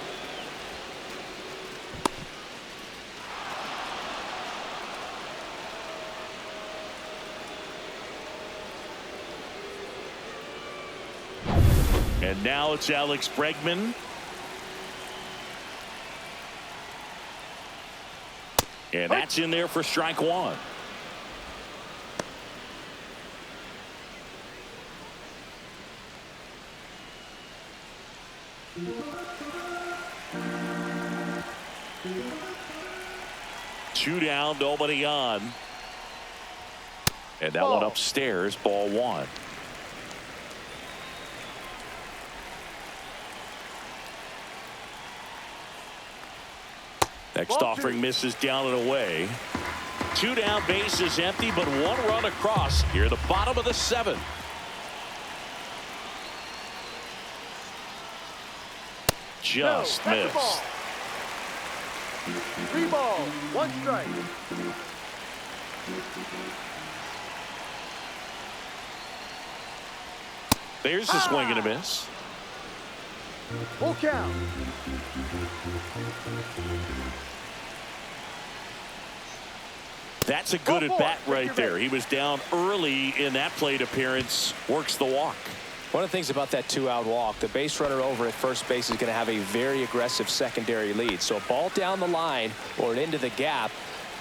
And now it's Alex Bregman. And that's in there for strike one. Two down, nobody on. And that one upstairs, ball one. Next offering misses down and away. Two down, base is empty, but one run across here, the bottom of the seventh. Just missed. 3 balls, 1 strike. There's the swing and a miss. Full count. That's a good at bat right there. He was down early in that plate appearance. Works the walk. One of the things about that 2-out walk, the base runner over at first base is going to have a very aggressive secondary lead. So a ball down the line or into the gap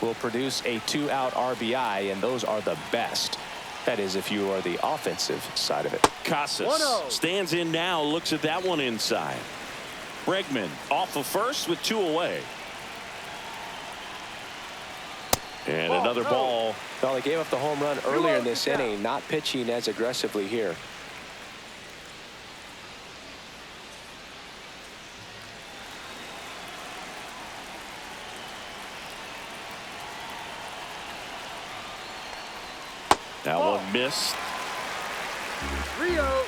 will produce a 2-out RBI, and those are the best. That is, if you are the offensive side of it. Casas stands in now, looks at that one inside. Bregman off of first with 2 away. And another ball. Well, they gave up the home run earlier in this inning, not pitching as aggressively here. That one missed. 3-0.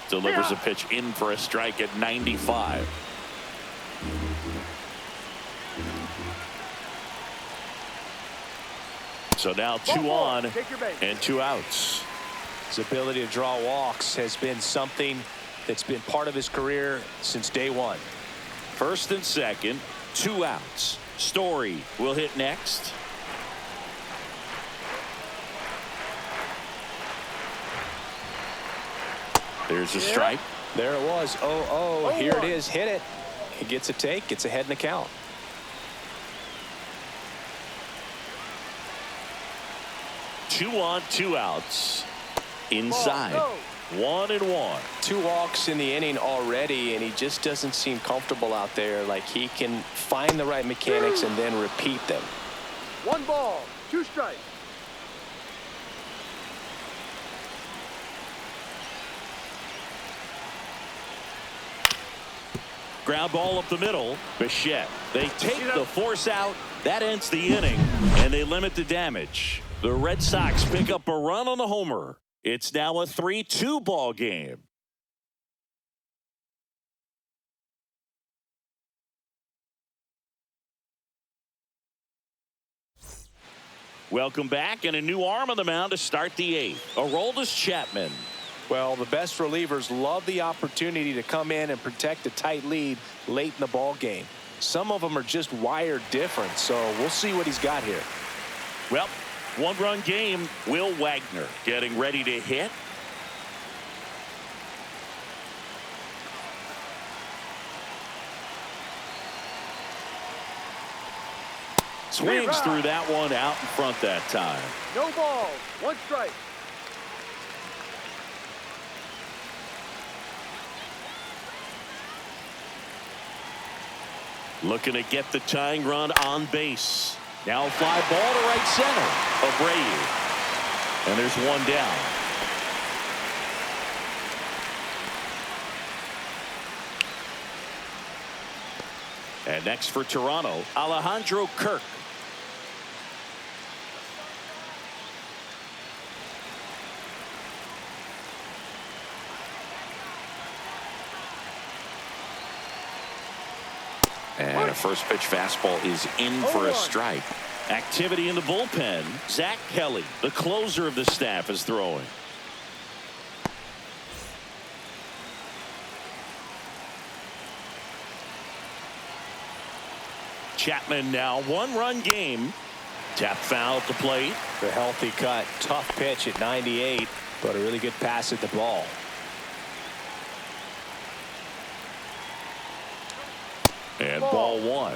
Delivers a pitch in for a strike at 95. So now 2 on and 2 outs. His ability to draw walks has been something that's been part of his career since day one. First and second, 2 outs. Story will hit next. There's a strike. There it was. 0-0. Here it is. Hit it. He gets a take. Gets ahead in the count. Two on, 2 outs. Inside. 1-1. 2 walks in the inning already, and he just doesn't seem comfortable out there. Like he can find the right mechanics and then repeat them. 1 ball, 2 strikes. Ground ball up the middle. Bichette. They take the force out. That ends the inning, and they limit the damage. The Red Sox pick up a run on the homer. It's now a 3-2 ball game. Welcome back, and a new arm on the mound to start the 8th. Aroldis Chapman. Well, the best relievers love the opportunity to come in and protect a tight lead late in the ball game. Some of them are just wired different, so we'll see what he's got here. Well, 1-run game. Will Wagner getting ready to hit. Swings through that one out in front that time. No balls, 1 strike. Looking to get the tying run on base. Now a fly ball to right center. Abreu. And there's 1 down. And next for Toronto, Alejandro Kirk. And a first pitch fastball is in for a 0-1. strike. Activity in the bullpen. Zach Kelly, the closer of the staff, is throwing. Chapman now 1-run game. Tap foul at the plate. The healthy cut. Tough pitch at 98, but a really good pass at the ball. And ball 1.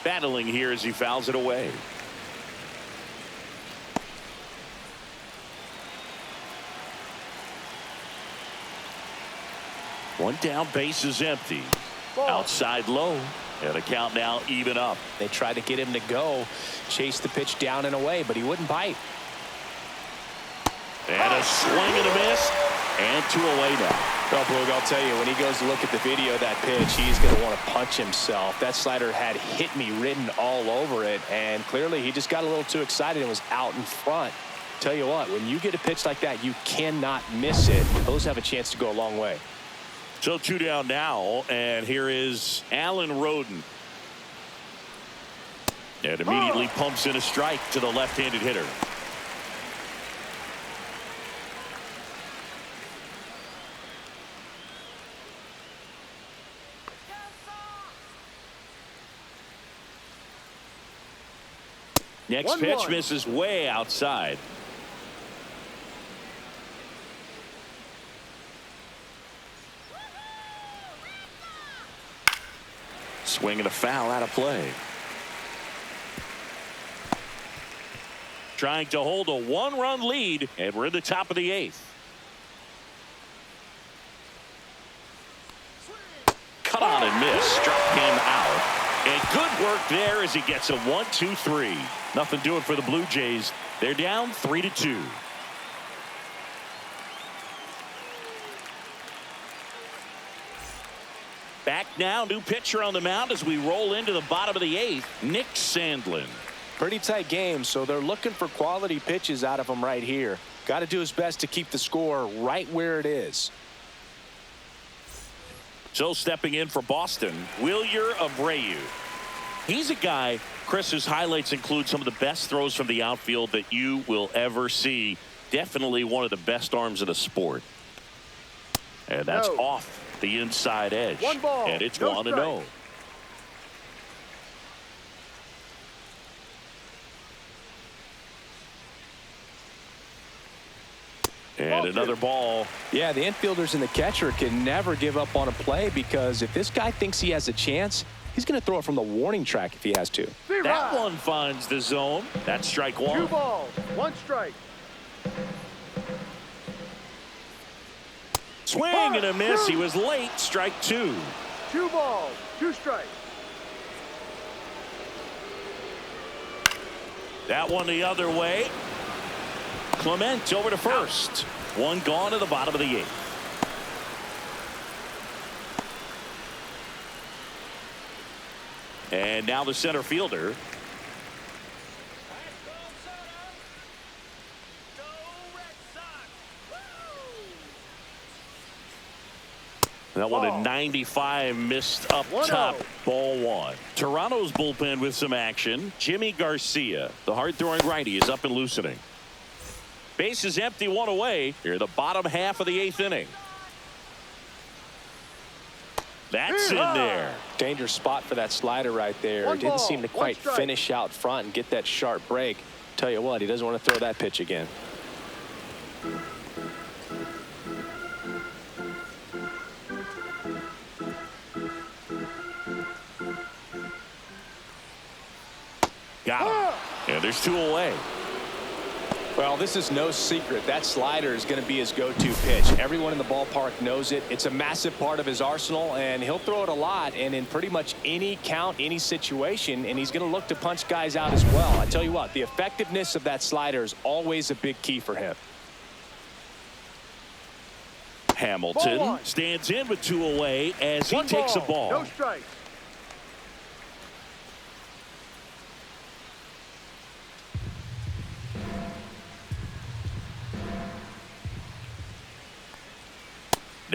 Battling here as he fouls it away. One down, base is empty. Ball. Outside low. And the count now even up. They tried to get him to go, chase the pitch down and away, but he wouldn't bite. And a swing and a miss. And 2 away now. Well, Boog, I'll tell you, when he goes to look at the video of that pitch, he's going to want to punch himself. That slider had hit me written all over it, and clearly he just got a little too excited and was out in front. Tell you what, when you get a pitch like that, you cannot miss it. Those have a chance to go a long way. So 2 down now, and here is Alan Roden. And immediately pumps in a strike to the left-handed hitter. Next pitch misses way outside. Swing and a foul out of play. Trying to hold a 1-run lead, and we're in the top of the 8th. Cut on and miss. Struck him out. And good work there as he gets a 1-2-3. Nothing doing for the Blue Jays. They're down 3-2. Back now, new pitcher on the mound as we roll into the bottom of the 8th. Nick Sandlin. Pretty tight game, so they're looking for quality pitches out of him right here. Got to do his best to keep the score right where it is. So stepping in for Boston, Wilyer Abreu. He's a guy, Chris, whose highlights include some of the best throws from the outfield that you will ever see. Definitely one of the best arms of the sport. And that's off the inside edge. 1 ball, and it's no 1-0. strike. And another ball. Yeah, the infielders and the catcher can never give up on a play, because if this guy thinks he has a chance, he's going to throw it from the warning track if he has to. That one finds the zone. That's strike 1. 2 balls, 1 strike. Swing and a miss. He was late. Strike 2. 2 balls, 2 strikes. That one the other way. Clement over to first. 1 gone to the bottom of the 8th. And now the center fielder. That one at 95, missed up top. Ball 1. Toronto's bullpen with some action. Jimmy Garcia, the hard-throwing righty, is up and loosening. Base is empty, 1 away. Here, the bottom half of the 8th inning. That's in there. Dangerous spot for that slider right there. 1 Didn't ball, seem to 1 quite strike. finish out front and get that sharp break. Tell you what, he doesn't want to throw that pitch again. Got him. And there's 2 away. Well, this is no secret. That slider is going to be his go-to pitch. Everyone in the ballpark knows it. It's a massive part of his arsenal, and he'll throw it a lot and in pretty much any count, any situation, and he's going to look to punch guys out as well. I tell you what, the effectiveness of that slider is always a big key for him. Hamilton stands in with 2 away as he takes a ball. No strikes.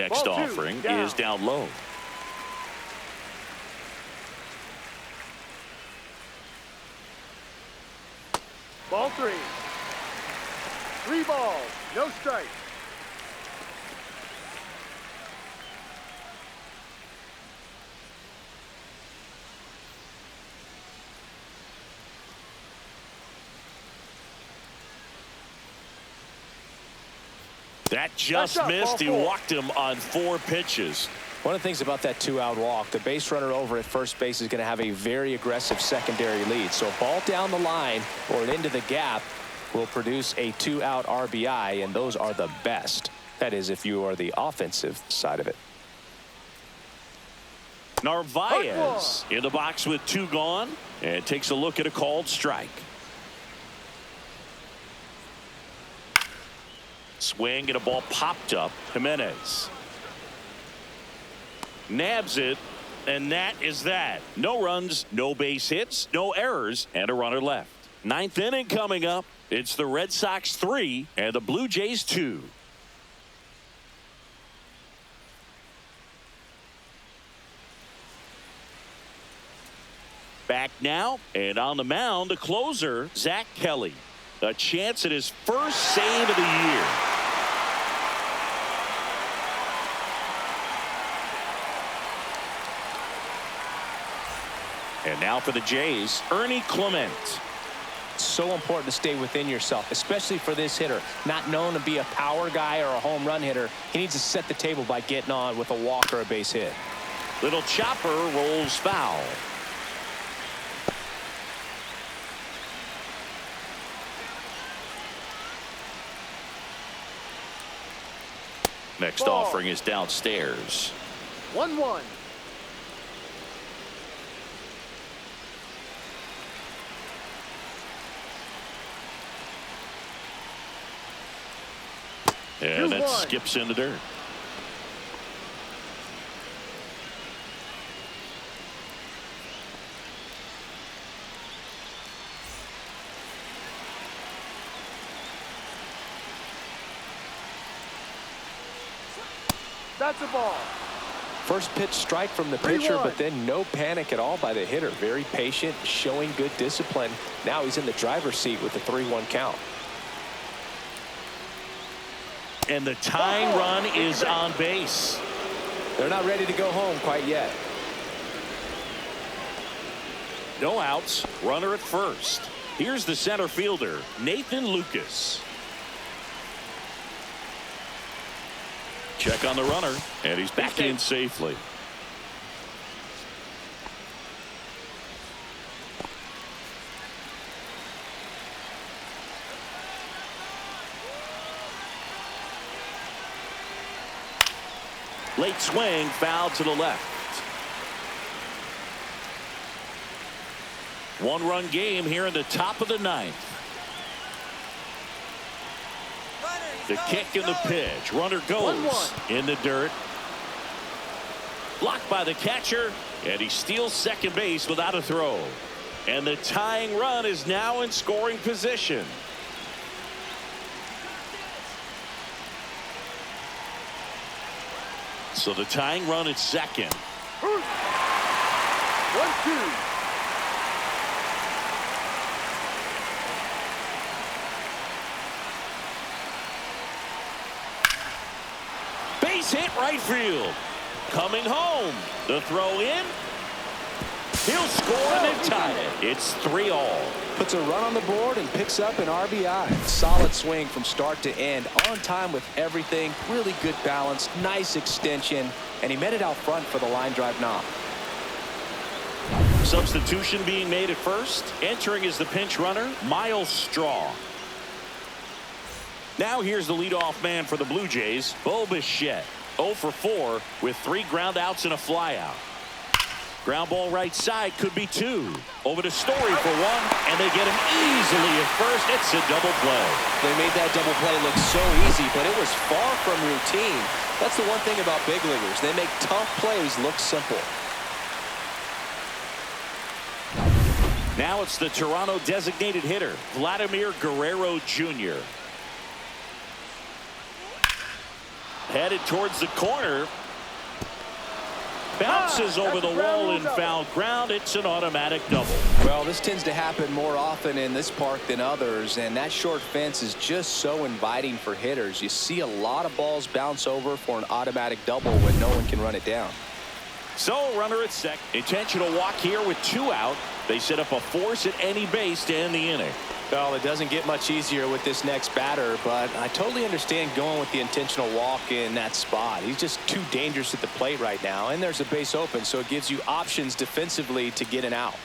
Next Ball 2, offering down. is down low. Ball 3. 3 balls, no strikes. That just That's up, missed. ball He 4. walked him on 4 pitches. One of the things about that 2-out walk, the base runner over at first base is going to have a very aggressive secondary lead. So a ball down the line or into the gap will produce a 2-out RBI, and those are the best. That is, if you are the offensive side of it. Narvaez in the box with 2 gone and takes a look at a called strike. Swing and a ball popped up. Jimenez nabs it, and that is that. No runs, no base hits, no errors, and a runner left. 9th inning coming up. It's the Red Sox 3 and the Blue Jays 2. Back now, and on the mound, the closer, Zach Kelly. A chance at his first save of the year. And now for the Jays, Ernie Clement. So important to stay within yourself, especially for this hitter. Not known to be a power guy or a home run hitter. He needs to set the table by getting on with a walk or a base hit. Little chopper rolls foul. Next Ball. offering is downstairs. 1-1. And that 2-1. skips in the dirt. That's a ball. First pitch strike from the pitcher, 3-1. but then no panic at all by the hitter. Very patient, showing good discipline. Now he's in the driver's seat with the 3-1 count. And the tying run is on base. They're not ready to go home quite yet. No outs. Runner at first. Here's the center fielder, Nathan Lucas. Check on the runner, and he's back in safely. Late swing, foul to the left. 1-run game here in the top of the 9th. The kick and the pitch. Runner goes 1-1. in the dirt. Blocked by the catcher, and he steals second base without a throw. And the tying run is now in scoring position. So the tying run at second. 1-2. Base hit right field. Coming home. The throw in. He'll score and then tie it. It's 3-all. Puts a run on the board and picks up an RBI. Solid swing from start to end. On time with everything. Really good balance. Nice extension. And he met it out front for the line drive knock. Substitution being made at first. Entering is the pinch runner, Miles Straw. Now here's the leadoff man for the Blue Jays, Bo Bichette. 0 for 4 with 3 ground outs and a flyout. Ground ball right side could be 2. Over to Story for 1, and they get him easily at first. It's a double play. They made that double play look so easy, but it was far from routine. That's the one thing about big leaguers. They make tough plays look simple. Now it's the Toronto designated hitter, Vladimir Guerrero Jr. Headed towards the corner. Bounces over the wall in foul ground. It's an automatic double. Well, this tends to happen more often in this park than others, and that short fence is just so inviting for hitters. You see a lot of balls bounce over for an automatic double when no one can run it down. So runner at second. Intentional walk here with 2 out. They set up a force at any base to end the inning. Well, it doesn't get much easier with this next batter, but I totally understand going with the intentional walk in that spot. He's just too dangerous at the plate right now, and there's a base open, so it gives you options defensively to get an out.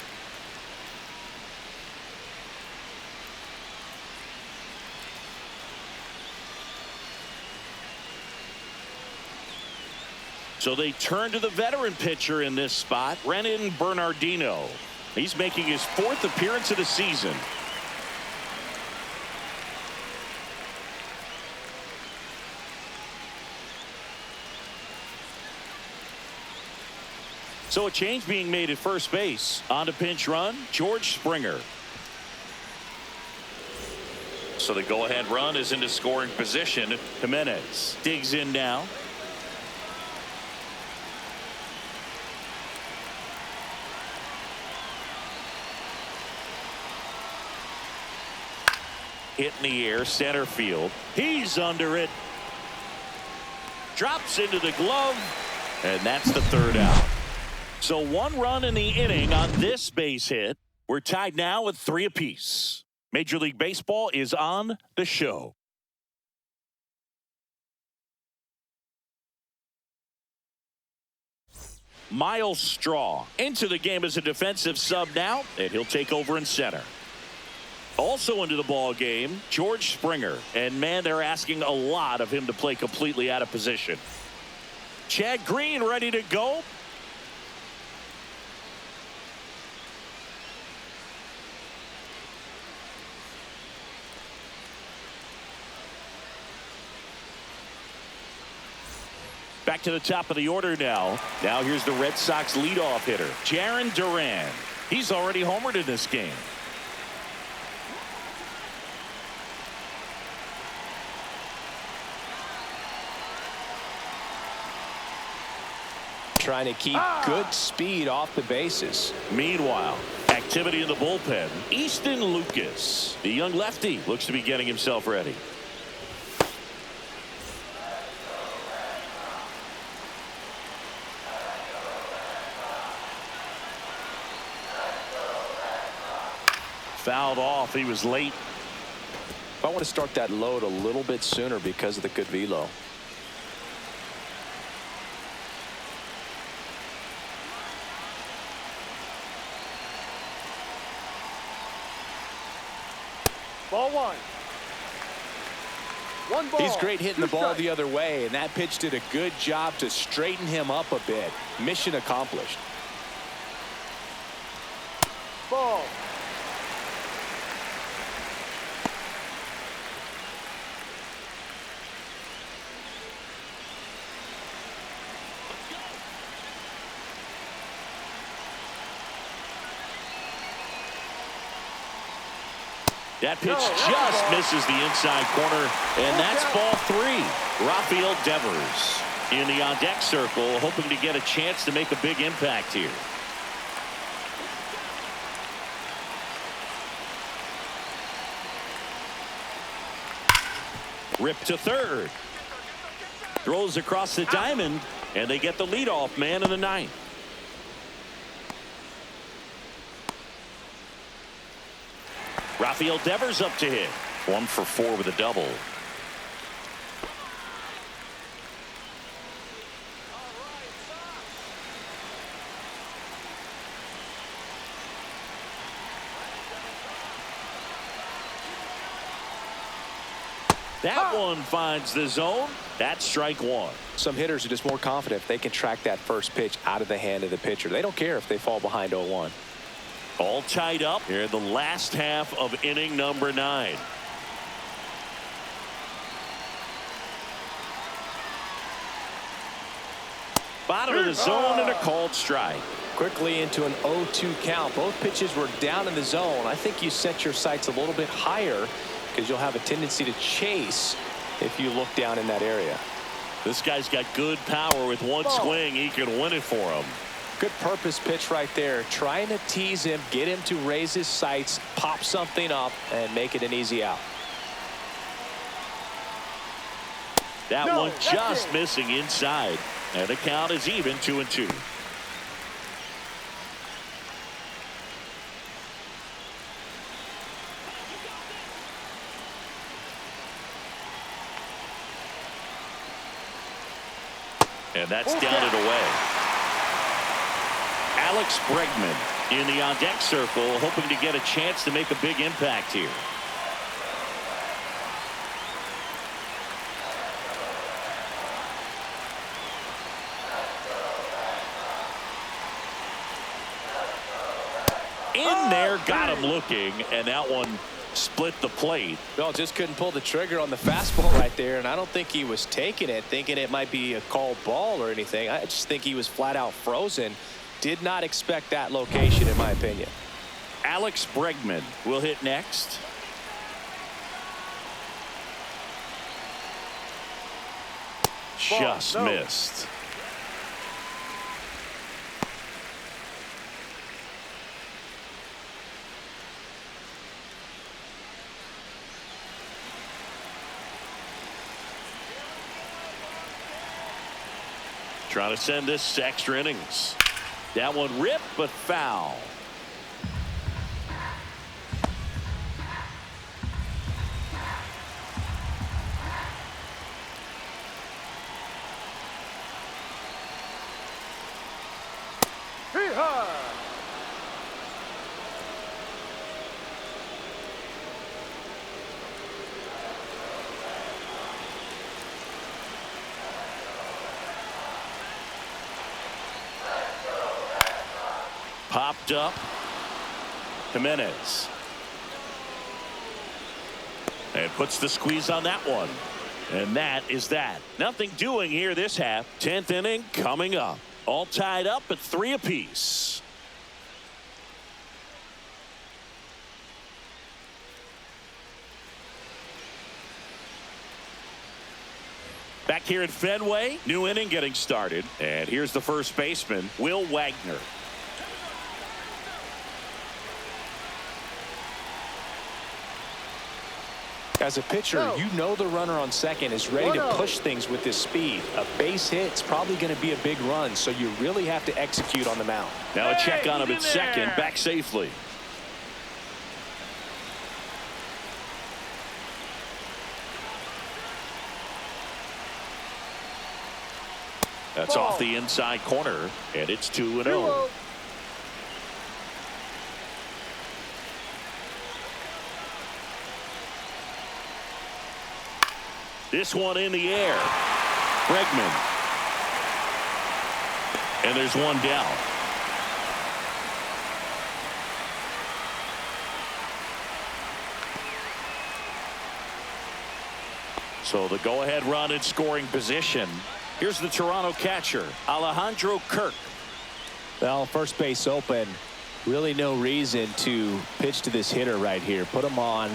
So they turn to the veteran pitcher in this spot, Renan Bernardino. He's making his 4th appearance of the season. So a change being made at first base. On to pinch run, George Springer. So the go-ahead run is into scoring position. Jimenez digs in now. Hit in the air, center field. He's under it. Drops into the glove, and that's the 3rd out. So 1 run in the inning on this base hit. We're tied now with 3 apiece. Major League Baseball is on the show. Miles Straw into the game as a defensive sub now, and he'll take over in center. Also into the ball game, George Springer. And man, they're asking a lot of him to play completely out of position. Chad Green ready to go. Back to the top of the order now. Now here's the Red Sox leadoff hitter, Jarren Duran. He's already homered in this game. Trying to keep good speed off the bases. Meanwhile, activity in the bullpen. Easton Lucas, the young lefty, looks to be getting himself ready. Fouled off. He was late. I want to start that load a little bit sooner because of the good velo. Ball 1. 1 ball. He's great hitting the 2 ball strikes. the other way, and that pitch did a good job to straighten him up a bit. Mission accomplished. Ball. That pitch just misses the inside corner, and that's ball 3. Rafael Devers in the on-deck circle, hoping to get a chance to make a big impact here. Rip to third. Throws across the diamond, and they get the leadoff man in the 9th. Rafael Devers up to hit. 1 for 4 with a double. That one finds the zone. That's strike 1. Some hitters are just more confident if they can track that first pitch out of the hand of the pitcher. They don't care if they fall behind 0-1. All tied up here in the last half of inning number 9. Bottom of the zone and a called strike. Quickly into an 0-2 count. Both pitches were down in the zone. I think you set your sights a little bit higher because you'll have a tendency to chase if you look down in that area. This guy's got good power. With one swing, he can win it for him. Good purpose pitch right there. Trying to tease him, get him to raise his sights, pop something up, and make it an easy out. That one just missing inside. And the count is even 2-2. And that's down and away. Alex Bregman in the on-deck circle, hoping to get a chance to make a big impact here. In there, got him looking, and that one split the plate. Well, just couldn't pull the trigger on the fastball right there, and I don't think he was taking it, thinking it might be a called ball or anything. I just think he was flat out frozen. Did not expect that location, in my opinion. Alex Bregman will hit next. Just missed. Trying to send this to extra innings. That one ripped, but foul. Popped up. Jimenez. And puts the squeeze on that one. And that is that. Nothing doing here this half. 10th inning coming up. All tied up at 3 apiece. Back here at Fenway. New inning getting started. And here's the first baseman, Will Wagner. As a pitcher, you know the runner on second is ready to push things with this speed. A base hit, it's probably going to be a big run, so you really have to execute on the mound. Now a check on him at second, back safely. That's off the inside corner, and it's 2-0. This one in the air. Bregman. And there's one down. So the go-ahead run in scoring position. Here's the Toronto catcher, Alejandro Kirk. Well, first base open. Really no reason to pitch to this hitter right here. Put him on.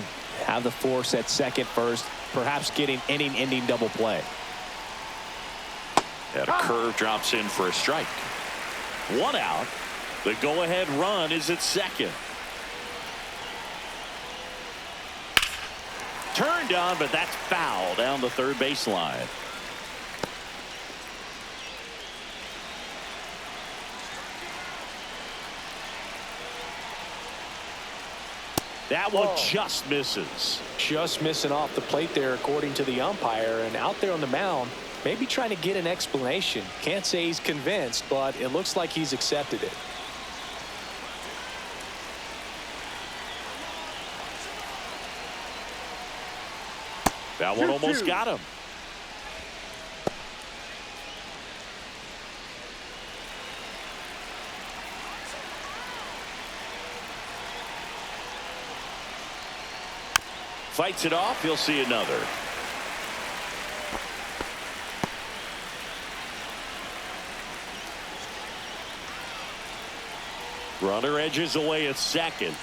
Have the force at second first. Perhaps getting inning-ending double play. And a curve drops in for a strike. 1 out. The go-ahead run is at second. Turned on, but that's foul down the third baseline. That one just misses. Just missing off the plate there, according to the umpire. And out there on the mound, maybe trying to get an explanation. Can't say he's convinced, but it looks like he's accepted it. That one almost got him. Fights it off. He'll see another. Runner edges away at second.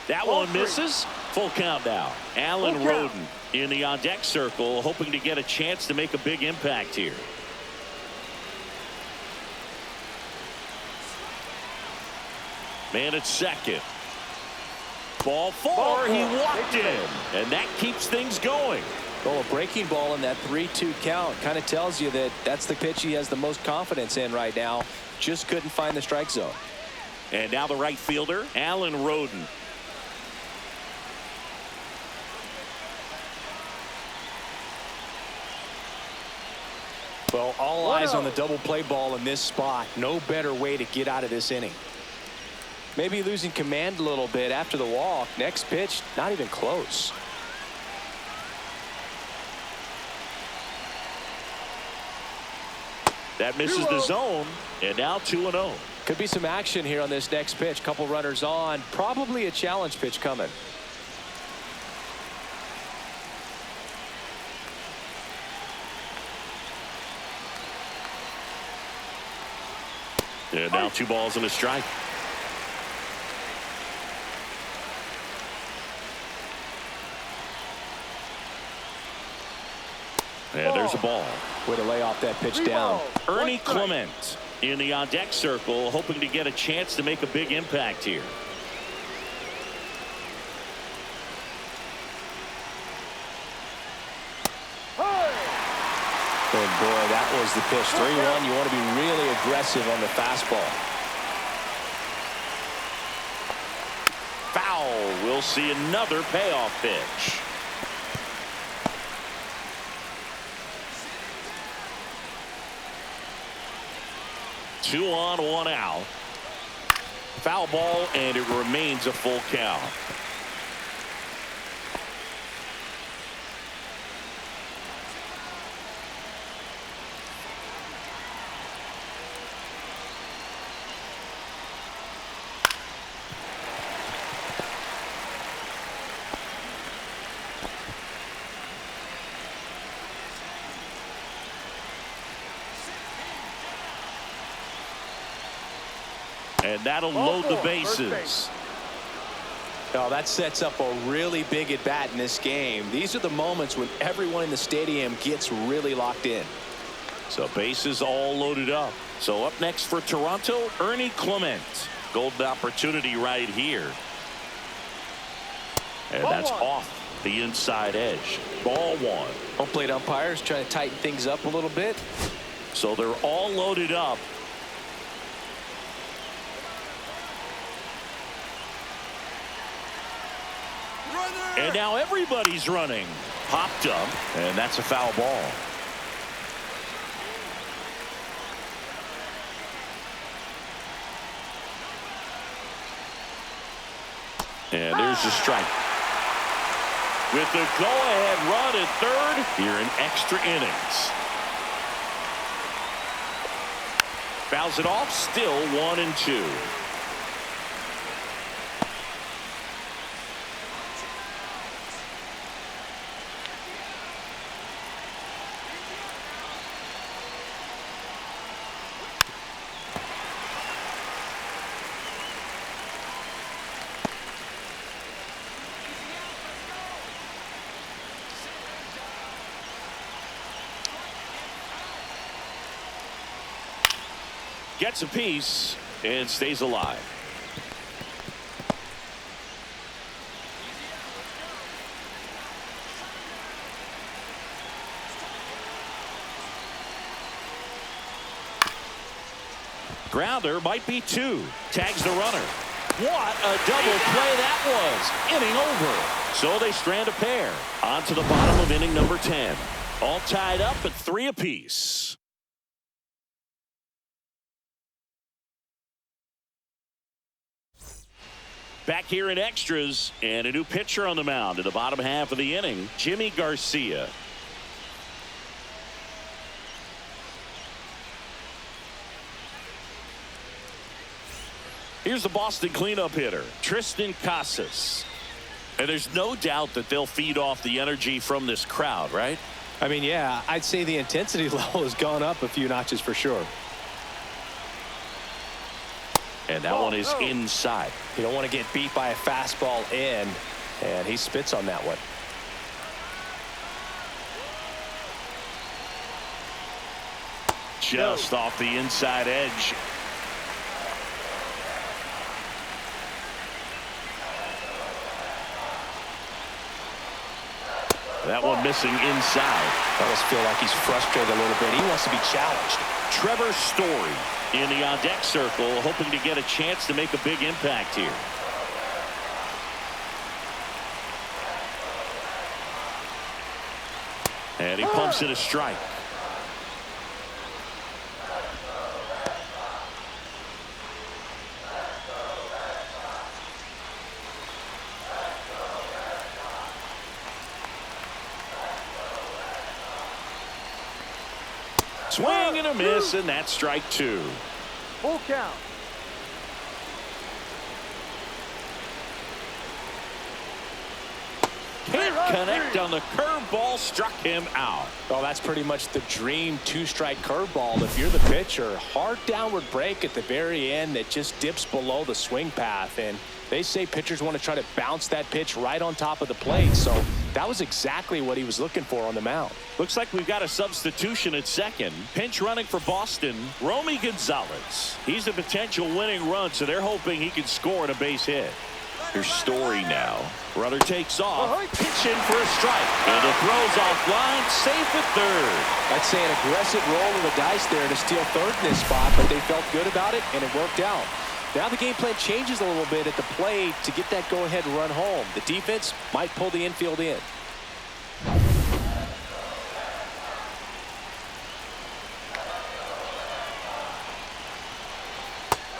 That one misses. Full count now. Alan Full count. Roden in the on-deck circle, hoping to get a chance to make a big impact here. Man at second. Ball four. He walked in, and that keeps things going. Well, a breaking ball in that 3-2 count kind of tells you that that's the pitch he has the most confidence in right now. Just couldn't find the strike zone. And now the right fielder, Alan Roden. Well, all eyes on the double play ball in this spot. No better way to get out of this inning. Maybe losing command a little bit after the walk. Next pitch, not even close. That misses the zone, and now 2-0. Could be some action here on this next pitch. Couple runners on. Probably a challenge pitch coming. And now 2 balls and a strike. And there's a ball. Way to lay off that pitch Three down. balls, Ernie one strike. Clement in the on-deck circle, hoping to get a chance to make a big impact here. And boy, that was the pitch. 3-1. You want to be really aggressive on the fastball. Foul. We'll see another payoff pitch. Two on, 1 out. Foul ball, and it remains a full count. And that'll load the bases. Oh, that sets up a really big at bat in this game. These are the moments when everyone in the stadium gets really locked in. So bases all loaded up. So up next for Toronto, Ernie Clement. Golden opportunity right here. And that's off the inside edge. Ball 1. Home plate umpires trying to tighten things up a little bit. So they're all loaded up. And now everybody's running. Popped up, and that's a foul ball. And there's the strike. With the go-ahead run at third here in extra innings. Fouls it off, still 1-2. Gets a piece and stays alive. Grounder might be 2. Tags the runner. What a double play that was. Inning over. So they strand a pair. On to the bottom of inning number 10. All tied up at 3 apiece. Back here in extras, and a new pitcher on the mound in the bottom half of the inning, Jimmy Garcia. Here's the Boston cleanup hitter, Tristan Casas. And there's no doubt that they'll feed off the energy from this crowd, right? I mean, yeah, I'd say the intensity level has gone up a few notches for sure. And that one is inside. You don't want to get beat by a fastball in. And he spits on that one. Just off the inside edge. That one missing inside. I almost feel like he's frustrated a little bit. He wants to be challenged. Trevor Story in the on-deck circle, hoping to get a chance to make a big impact here. And he pumps it a strike. Swing and a miss, and that's strike two. Full count. Can't connect on the curveball, struck him out. Well, that's pretty much the dream two-strike curveball. If you're the pitcher, hard downward break at the very end that just dips below the swing path. And they say pitchers want to try to bounce that pitch right on top of the plate. So that was exactly what he was looking for on the mound. Looks like we've got a substitution at second. Pinch running for Boston, Romy Gonzalez. He's a potential winning run, so they're hoping he can score on a base hit. Here's Story now. Runner takes off. Pitch in for a strike. And the throw's offline. Safe at third. I'd say an aggressive roll of the dice there to steal third in this spot, but they felt good about it, and it worked out. Now the game plan changes a little bit at the plate to get that go-ahead run home. The defense might pull the infield in.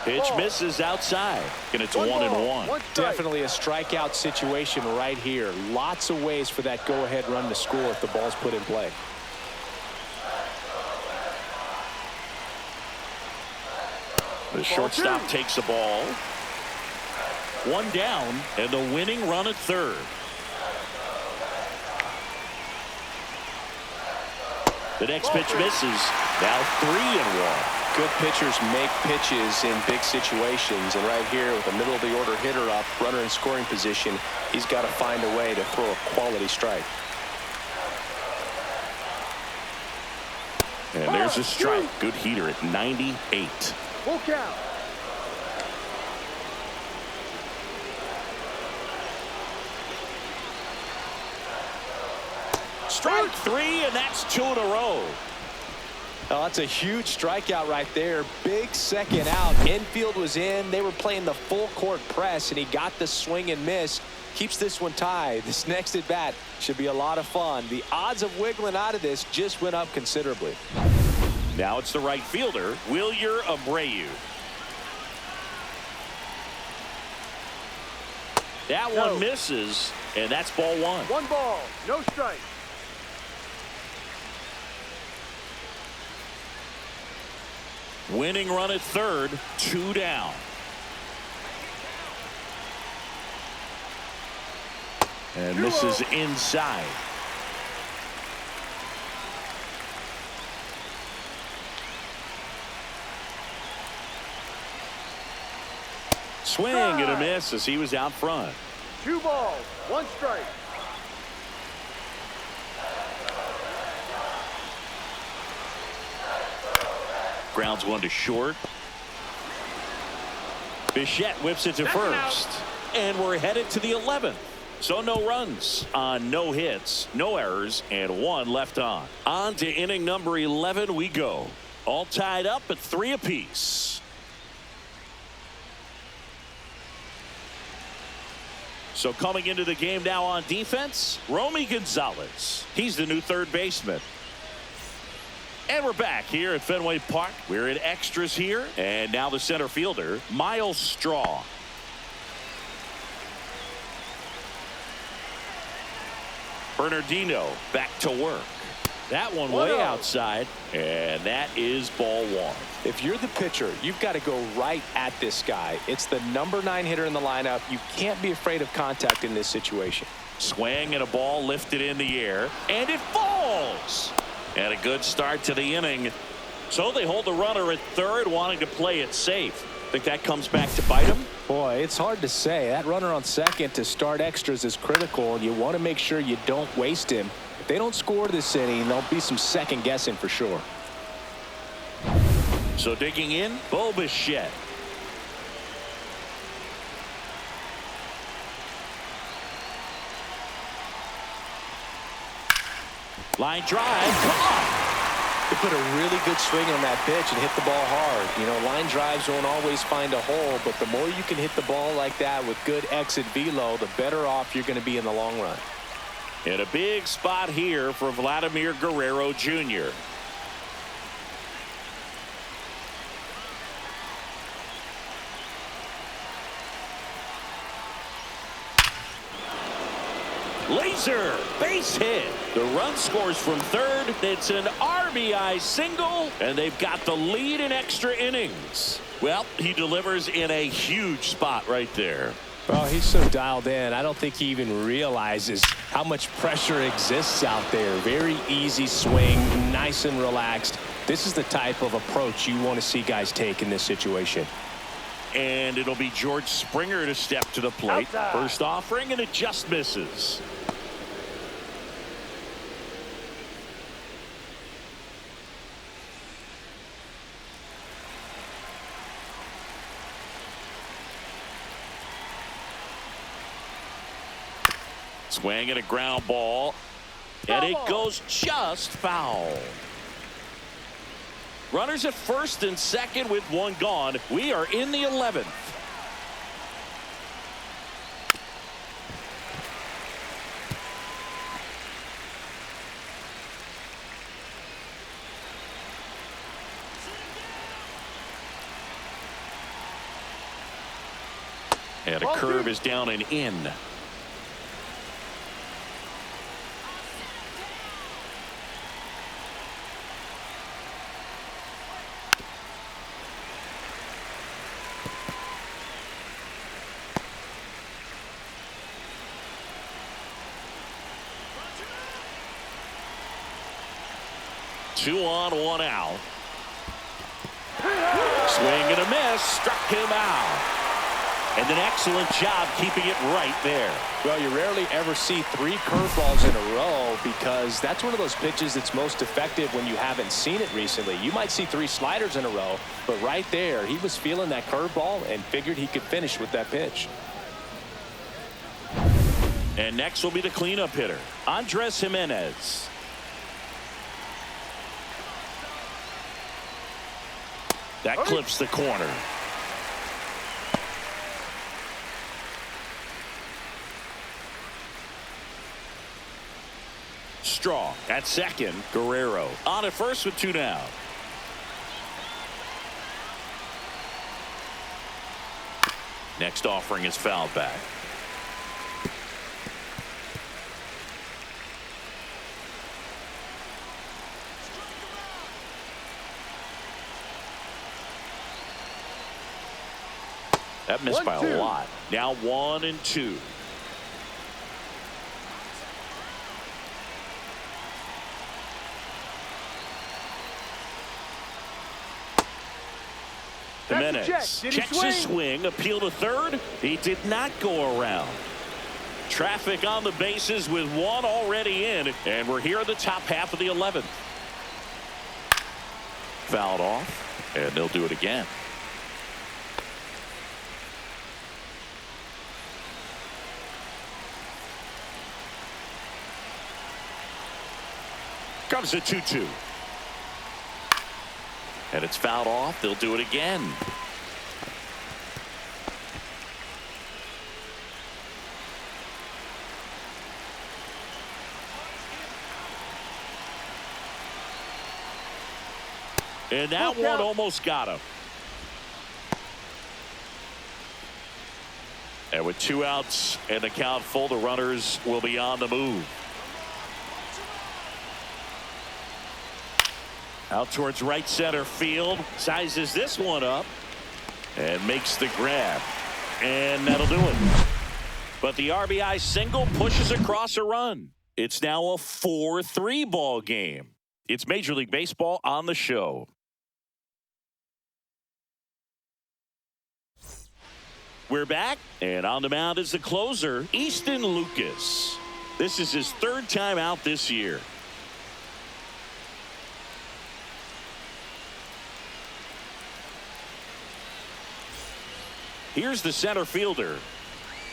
Pitch misses outside, and it's 1-1. Definitely a strikeout situation right here. Lots of ways for that go-ahead run to score if the ball's put in play. The shortstop takes the ball. One down, and the winning run at third. The next pitch misses. Now 3-1. Good pitchers make pitches in big situations, and right here with a middle of the order hitter up, runner in scoring position, he's got to find a way to throw a quality strike. And there's a strike. Good heater at 98. Full count. Strike three, and that's 2 in a row. Oh, that's a huge strikeout right there. Big second out. Infield was in. They were playing the full court press, and he got the swing and miss. Keeps this one tied. This next at bat should be a lot of fun. The odds of wiggling out of this just went up considerably. Now it's the right fielder, Wilyer Abreu. That one misses, and that's ball one. 1 ball, no strike. Winning run at third, 2 down. And misses inside. Swing and a miss as he was out front. 2 balls, 1 strike. Grounds one to short. Bichette whips it to first. And we're headed to the 11th. So no runs on no hits, no errors, and 1 left on. On to inning number 11 we go. All tied up at 3 apiece. So coming into the game now on defense, Romy Gonzalez. He's the new third baseman. And we're back here at Fenway Park. We're in extras here. And now the center fielder, Miles Straw. Bernardino back to work. That one way outside, and that is ball one. If you're the pitcher, you've got to go right at this guy. It's the number 9 hitter in the lineup. You can't be afraid of contact in this situation. Swing and a ball lifted in the air, and it falls. And a good start to the inning. So they hold the runner at third, wanting to play it safe. Think that comes back to bite him? Boy, it's hard to say. That runner on second to start extras is critical, and you want to make sure you don't waste him. If they don't score this inning, there'll be some second guessing for sure. So digging in, Bichette. Line drive. They put a really good swing on that pitch and hit the ball hard. You know, line drives won't always find a hole, but the more you can hit the ball like that with good exit velo, the better off you're going to be in the long run. And a big spot here for Vladimir Guerrero Jr. Laser base hit. The run scores from third. It's an RBI single, and they've got the lead in extra innings. Well, he delivers in a huge spot right there. Well, he's so dialed in. I don't think he even realizes how much pressure exists out there. Very easy swing, nice and relaxed. This is the type of approach you want to see guys take in this situation. And it'll be George Springer to step to the plate. Outside. First offering, and it just misses. Swing and a ground ball, and it goes just foul. Runners at first and second with one gone. We are in the 11th. And a curve is down and in. Two on, one out. Swing and a miss. Struck him out. And an excellent job keeping it right there. Well, you rarely ever see three curveballs in a row because that's one of those pitches that's most effective when you haven't seen it recently. You might see three sliders in a row, but right there, he was feeling that curveball and figured he could finish with that pitch. And next will be the cleanup hitter, Andres Jimenez. That clips the corner. Strong at second. Guerrero on at first with two down. Next offering is fouled back. That missed by a lot. Now 1-2. Jimenez checks his swing. Appeal to third. He did not go around. Traffic on the bases with one already in. And we're here in the top half of the 11th. Fouled off. And they'll do it again. Comes a 2-2. And it's fouled off. They'll do it again. And that one almost got him. And with two outs and the count full, the runners will be on the move. Out towards right center field. Sizes this one up. And makes the grab. And that'll do it. But the RBI single pushes across a run. It's now a 4-3 ball game. It's Major League Baseball on the show. We're back, and on the mound is the closer, Easton Lucas. This is his third time out this year. Here's the center fielder.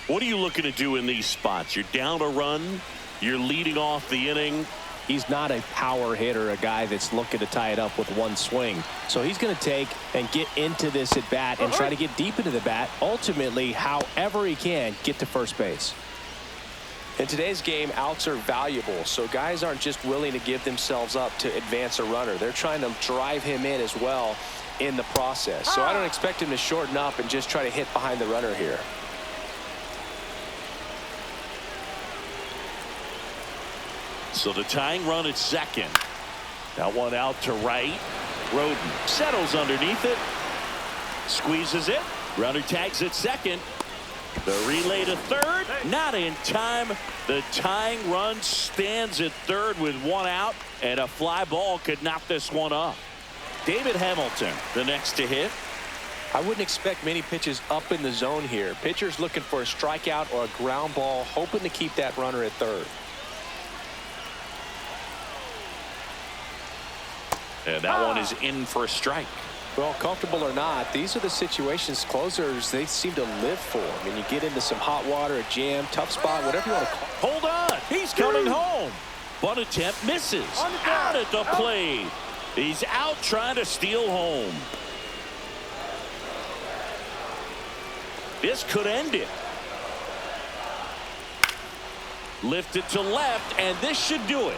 What are you looking to do in these spots? You're down a run. You're leading off the inning. He's not a power hitter, a guy that's looking to tie it up with one swing. So he's going to take and get into this at bat and try to get deep into the bat. Ultimately, however he can, get to first base. In today's game, outs are valuable, so guys aren't just willing to give themselves up to advance a runner. They're trying to drive him in as well in the process. So I don't expect him to shorten up and just try to hit behind the runner here. So the tying run at second. That one out to right. Roden settles underneath it. Squeezes it. Runner tags at second. The relay to third. Not in time. The tying run stands at third with one out. And a fly ball could knock this one up. David Hamilton, the next to hit. I wouldn't expect many pitches up in the zone here. Pitcher's looking for a strikeout or a ground ball, hoping to keep that runner at third. And that one is in for a strike. Well, comfortable or not, these are the situations closers they seem to live for. I mean, you get into some hot water, a jam, tough spot, whatever you want to call it. Hold on. He's coming home. Bunt attempt misses. Out at the plate. He's out trying to steal home. This could end it. Lifted to left, and this should do it.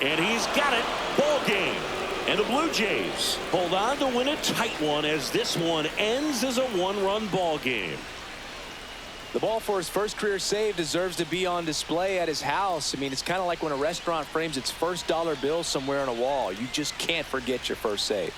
And he's got it. Ball game. And the Blue Jays hold on to win a tight one as this one ends as a one-run ball game. The ball for his first career save deserves to be on display at his house. I mean, it's kind of like when a restaurant frames its first dollar bill somewhere on a wall. You just can't forget your first save.